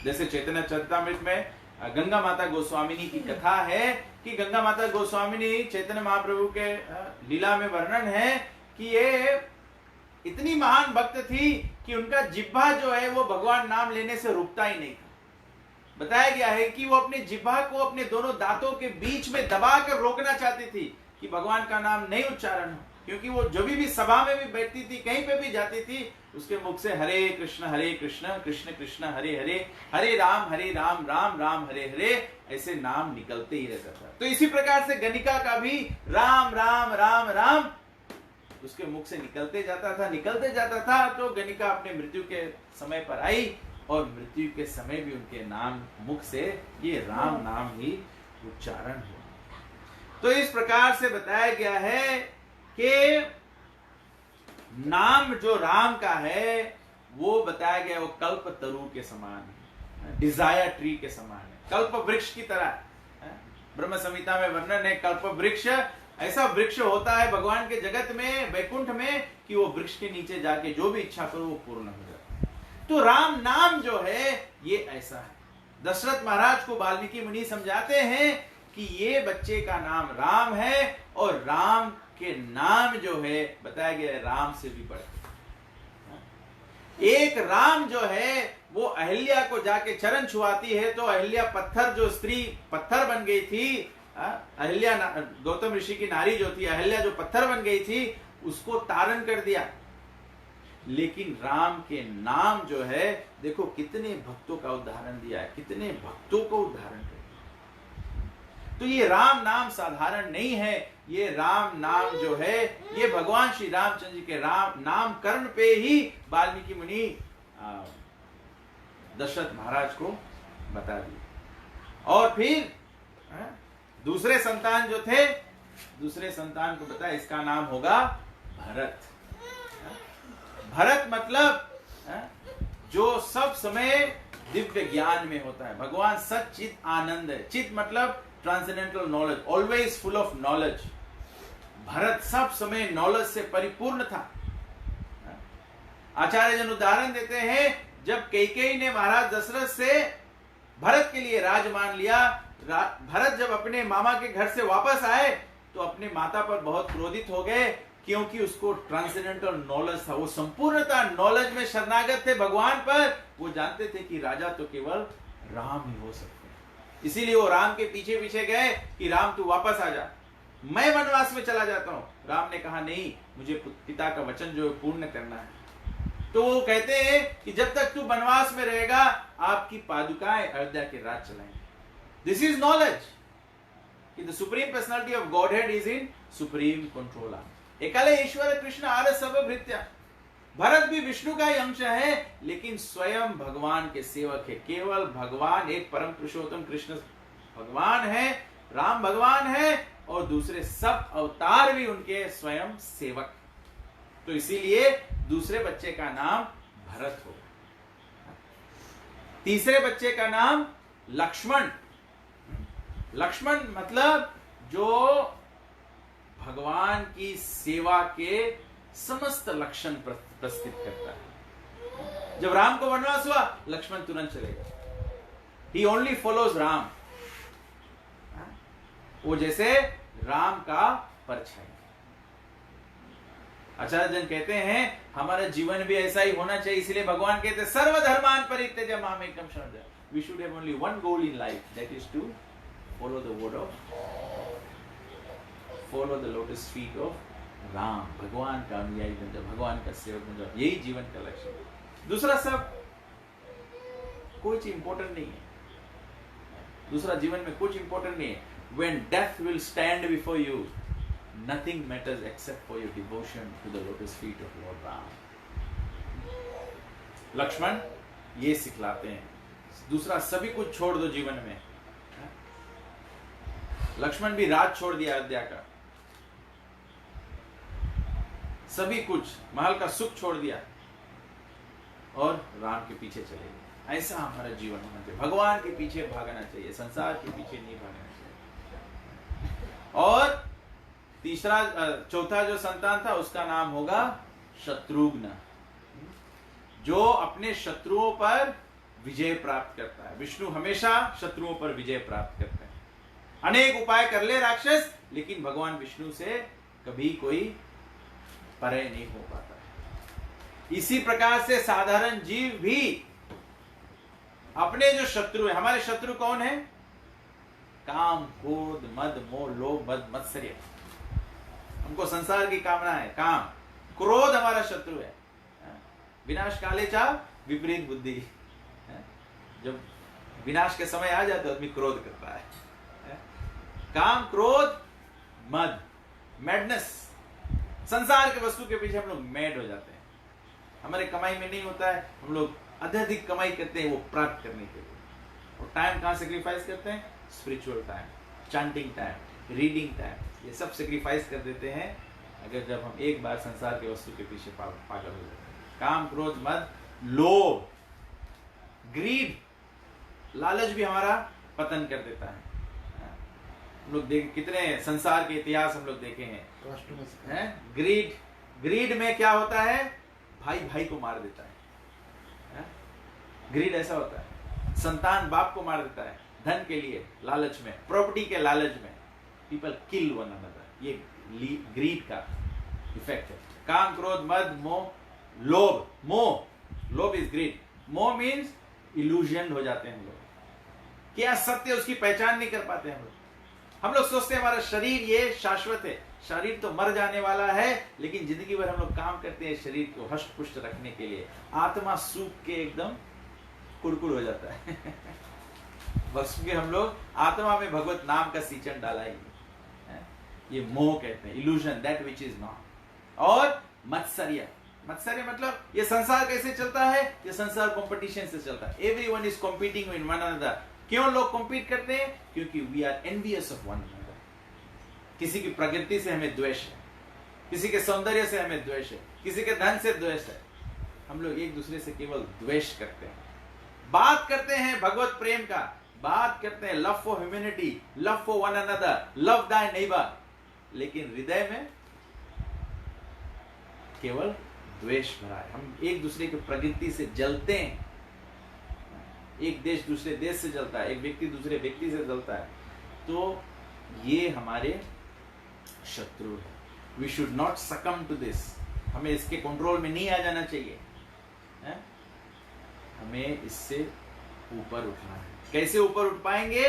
जैसे चैतन्य चरितामृत में गंगा माता गोस्वामिनी की कथा है कि गंगा माता गोस्वामिनी चैतन्य महाप्रभु के लीला में वर्णन है कि ये इतनी महान भक्त थी कि उनका जिह्वा जो है वो भगवान नाम लेने से रुकता ही नहीं था। बताया गया है कि वो अपने जिह्वा को अपने दोनों दांतों के बीच में दबाकर रोकना चाहती थी कि भगवान का नाम नहीं उच्चारण हो, क्योंकि वो जो भी सभा में भी बैठती थी, कहीं पे भी जाती थी, उसके मुख से हरे कृष्ण कृष्ण कृष्ण हरे हरे, हरे राम राम राम हरे हरे, ऐसे नाम निकलते ही रहता था। तो इसी प्रकार से गणिका का भी राम राम राम राम उसके मुख से निकलते जाता था। तो गणिका अपने मृत्यु के समय पर आई, और मृत्यु के समय भी उनके नाम मुख से ये राम नाम ही उच्चारण हुआ। तो इस प्रकार से बताया गया है कि नाम जो राम का है वो बताया गया वो कल्प तरु के समान है, डिजायर ट्री के समान है, कल्प वृक्ष की तरह है। ब्रह्म संहिता में वर्णन है, कल्प वृक्ष ऐसा वृक्ष होता है भगवान के जगत में, वैकुंठ में, कि वो वृक्ष के नीचे जाके जो भी इच्छा करो वो पूर्ण हो जाता है। तो राम नाम जो है ये ऐसा है। दशरथ महाराज को वाल्मीकि मुनि समझाते हैं कि ये बच्चे का नाम राम है, और राम के नाम जो है बताया गया राम से भी बढ़कर एक राम जो है वो अहिल्या को जाके चरण छुआती है, तो अहिल्या पत्थर, जो स्त्री पत्थर बन गई थी, अहिल्या गौतम ऋषि की नारी जो थी अहिल्या, जो पत्थर बन गई थी, उसको तारण कर दिया। लेकिन राम के नाम जो है, देखो कितने भक्तों का उदाहरण दिया है, कितने भक्तों को उदाहरण कर दिया। तो ये राम नाम साधारण नहीं है, ये राम नाम जो है ये भगवान श्री रामचंद्र जी के राम नाम कर्ण पे ही वाल्मीकि मुनि दशरथ महाराज को बता दिया। और फिर दूसरे संतान जो थे दूसरे संतान को बताया इसका नाम होगा भरत। भरत मतलब जो सब समय दिव्य ज्ञान में होता है। भगवान सच्चित आनंद है। चित मतलब transcendental knowledge, always full of knowledge. Bharat सब समय नॉलेज से परिपूर्ण था। आचार्य जन उदाहरण देते हैं, जब कैकेयी ने महाराज दशरथ से भरत के लिए राज मान लिया, भरत जब अपने मामा के घर से वापस आए तो अपने माता पर बहुत क्रोधित हो गए, क्योंकि उसको ट्रांसेंडेंटल नॉलेज था। वो संपूर्णता नॉलेज में शरणागत थे भगवान पर। वो जानते थे कि राजा तो केवल राम ही हो सकते हैं। इसीलिए वो राम के पीछे पीछे गए कि राम तू वापस आ जा, मैं वनवास में चला जाता हूं। राम ने कहा नहीं, मुझे पिता का वचन जो है पूर्ण करना है। तो वो कहते हैं कि जब तक तू वनवास में रहेगा, आपकी पादुकाएं अयोध्या के राज चलाएंगे। दिस इज नॉलेज कि the supreme personality of godhead is in supreme control. एकले ईश्वर कृष्ण आर्य सर्वभृत्या। भरत भी विष्णु का ही अंश है, लेकिन स्वयं भगवान के सेवक है। केवल भगवान, एक परम पुरुषोत्तम कृष्ण भगवान है, राम भगवान है, और दूसरे सब अवतार भी उनके स्वयं सेवक। तो इसीलिए दूसरे बच्चे का नाम भरत हो। तीसरे बच्चे का नाम लक्ष्मण। लक्ष्मण मतलब जो भगवान की सेवा के समस्त लक्षण प्रस्तुत करता है। जब राम को वनवास हुआ, लक्ष्मण तुरंत चलेगा। ही ओनली फॉलोज राम। वो जैसे राम का परछाई। आचार्य जन कहते हैं हमारा जीवन भी ऐसा ही होना चाहिए। इसलिए भगवान कहते हैं सर्वधर्मान परित्यज्य माम एकम शरणं। We should have only one goal in life, that is to follow the word of, follow the lotus feet of Ram. भगवान का अनुयायी बन जाओ, भगवान का सेवक बन जाओ। यही जीवन का लक्ष्य है। दूसरा सब कोई चीज इंपॉर्टेंट नहीं है। दूसरा जीवन में कुछ इंपॉर्टेंट नहीं है। When death will stand before you, nothing matters except for your devotion to the lotus feet of Lord Ram. Lakshman ये सिखलाते हैं। दूसरा सभी कुछ छोड़ दो जीवन में। लक्ष्मण भी राज छोड़ दिया अयोध्या का, सभी कुछ महल का सुख छोड़ दिया और राम के पीछे चले गए। ऐसा हमारा जीवन होना चाहिए। भगवान के पीछे भागना चाहिए, संसार के पीछे नहीं भागना चाहिए। और तीसरा चौथा जो संतान था उसका नाम होगा शत्रुघ्न, जो अपने शत्रुओं पर विजय प्राप्त करता है। विष्णु हमेशा शत्रुओं पर विजय प्राप्त करते हैं। अनेक उपाय कर ले राक्षस, लेकिन भगवान विष्णु से कभी कोई परे नहीं हो पाता है। इसी प्रकार से साधारण जीव भी अपने जो शत्रु है, हमारे शत्रु कौन है? काम, क्रोध, मद, मोह, लोभ, मद, मत्सर्य। हमको संसार की कामना है। काम, क्रोध हमारा शत्रु है। विनाश काले चा विपरीत बुद्धि। जब विनाश के समय आ जाता है आदमी क्रोध करता है। काम, क्रोध, मद, मैडनेस। संसार के वस्तु के पीछे हम लोग मैड हो जाते हैं। हमारे कमाई में नहीं होता है, हम लोग अत्यधिक कमाई करते हैं वो प्राप्त करने के लिए। और टाइम कहां सेक्रीफाइस करते हैं? Spiritual time, chanting time, reading time, ये सब सेक्रीफाइस कर देते हैं अगर जब हम एक बार संसार के वस्तु के पीछे पागल हो जाते हैं। काम, क्रोध, मद, लोभ, ग्रीड, लालच भी हमारा पतन कर देता है। हम लोग देख कितने संसार के इतिहास हम लोग देखे हैं। ग्रीड में क्या होता है? भाई भाई को मार देता है। ग्रीड ऐसा होता है। संतान बाप को मार देता है धन के लिए, लालच में, प्रॉपर्टी के लालच में। पीपल किल वन अनदर। ये ग्रीड का इफेक्ट है। काम, क्रोध, मद, मोह, लोभ। मोह, लोभ इज ग्रीड। मोह मीन्स इल्यूजन हो जाते हैं हम लोग। क्या सत्य उसकी पहचान नहीं कर पाते हम लोग सोचते हैं हमारा शरीर ये शाश्वत है। शरीर तो मर जाने वाला है, लेकिन जिंदगी भर हम लोग काम करते हैं शरीर को हष्ट पुष्ट रखने के लिए। आत्मा सूख के एकदम कुड़कुड़ हो जाता है। बस क्योंकि हम लोग आत्मा में भगवत नाम का सींचन डाला ही है। ये मोह कहते हैं, illusion, that which is not. और मत्सर्य, मत्सर्य मतलब ये संसार कैसे चलता है? ये संसार कंपटीशन से चलता है। Everyone is competing in one another. क्यों लोग कॉम्पीट करते हैं? क्योंकि we are envious of one another. किसी की प्रकृति से हमें द्वेष है, किसी के सौंदर्य से हमें द्वेष है, किसी के धन से द्वेष है। हम लोग एक दूसरे से केवल द्वेष करते हैं। बात करते हैं भगवत प्रेम का, बात करते हैं love for humanity, love for one another, love दाय नेबर, लेकिन हृदय में केवल द्वेष भरा है। हम एक दूसरे की प्रकृति से जलते हैं। एक देश दूसरे देश से जलता है, एक व्यक्ति दूसरे व्यक्ति से जलता है, तो ये हमारे शत्रु है। We should not succumb to this. हमें इसके कंट्रोल में नहीं आ जाना चाहिए है? हमें इससे ऊपर उठना है। कैसे ऊपर उठ पाएंगे?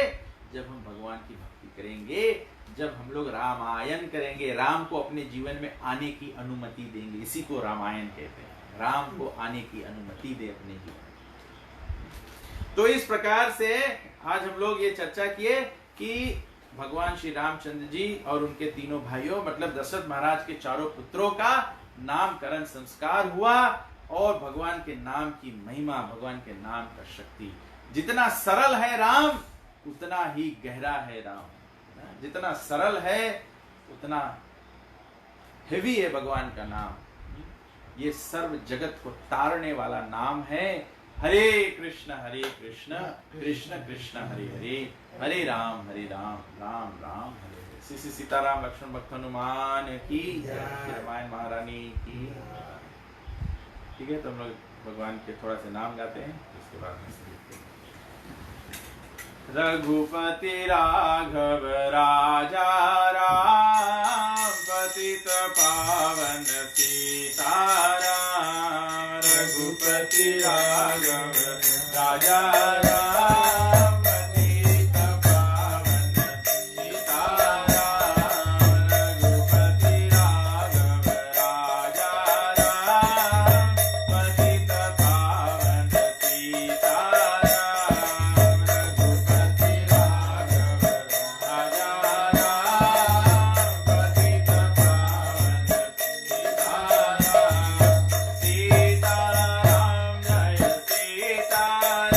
जब हम भगवान की भक्ति करेंगे, जब हम लोग रामायण करेंगे, राम को अपने जीवन में आने की अनुमति देंगे। इसी को रामायण कहते हैं, राम को आने की अनुमति दे अपने जीवन में। तो इस प्रकार से आज हम लोग ये चर्चा किए कि भगवान श्री रामचंद्र जी और उनके तीनों भाइयों मतलब दशरथ महाराज के चारों पुत्रों का नामकरण संस्कार हुआ, और भगवान के नाम की महिमा, भगवान के नाम का शक्ति। जितना सरल है राम, उतना ही गहरा है राम। जितना सरल है उतना हेवी है भगवान का नाम। ये सर्व जगत को तारने वाला नाम है। हरे कृष्ण कृष्ण कृष्ण हरे हरे, हरे राम राम राम हरे हरे। श्री सीताराम लक्ष्मण भक्त हनुमान की, रामायण महारानी की। ठीक है, तो हम लोग भगवान के थोड़ा से नाम गाते हैं, उसके बाद में रघुपति राघव राजा राम, पतित पावन सीताराम। रघुपति राघव राजा राम, पतित पावन सीताराम। रघुपति राघव राजा राम, पतित पावन सीताराम। रघुपति राघव राजा राम, पतित पावन सीताराम। सीताराम जय सीताराम,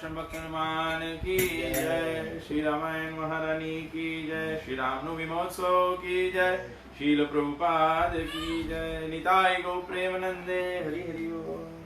कृष्ण भक्त हनुमान की जय। श्री रामायण महारानी की जय। श्री रामनवमी महोत्सव की जय। शील प्रभुपाद की जय। निताय गौ प्रेमानंदे। हरि हरि बोल।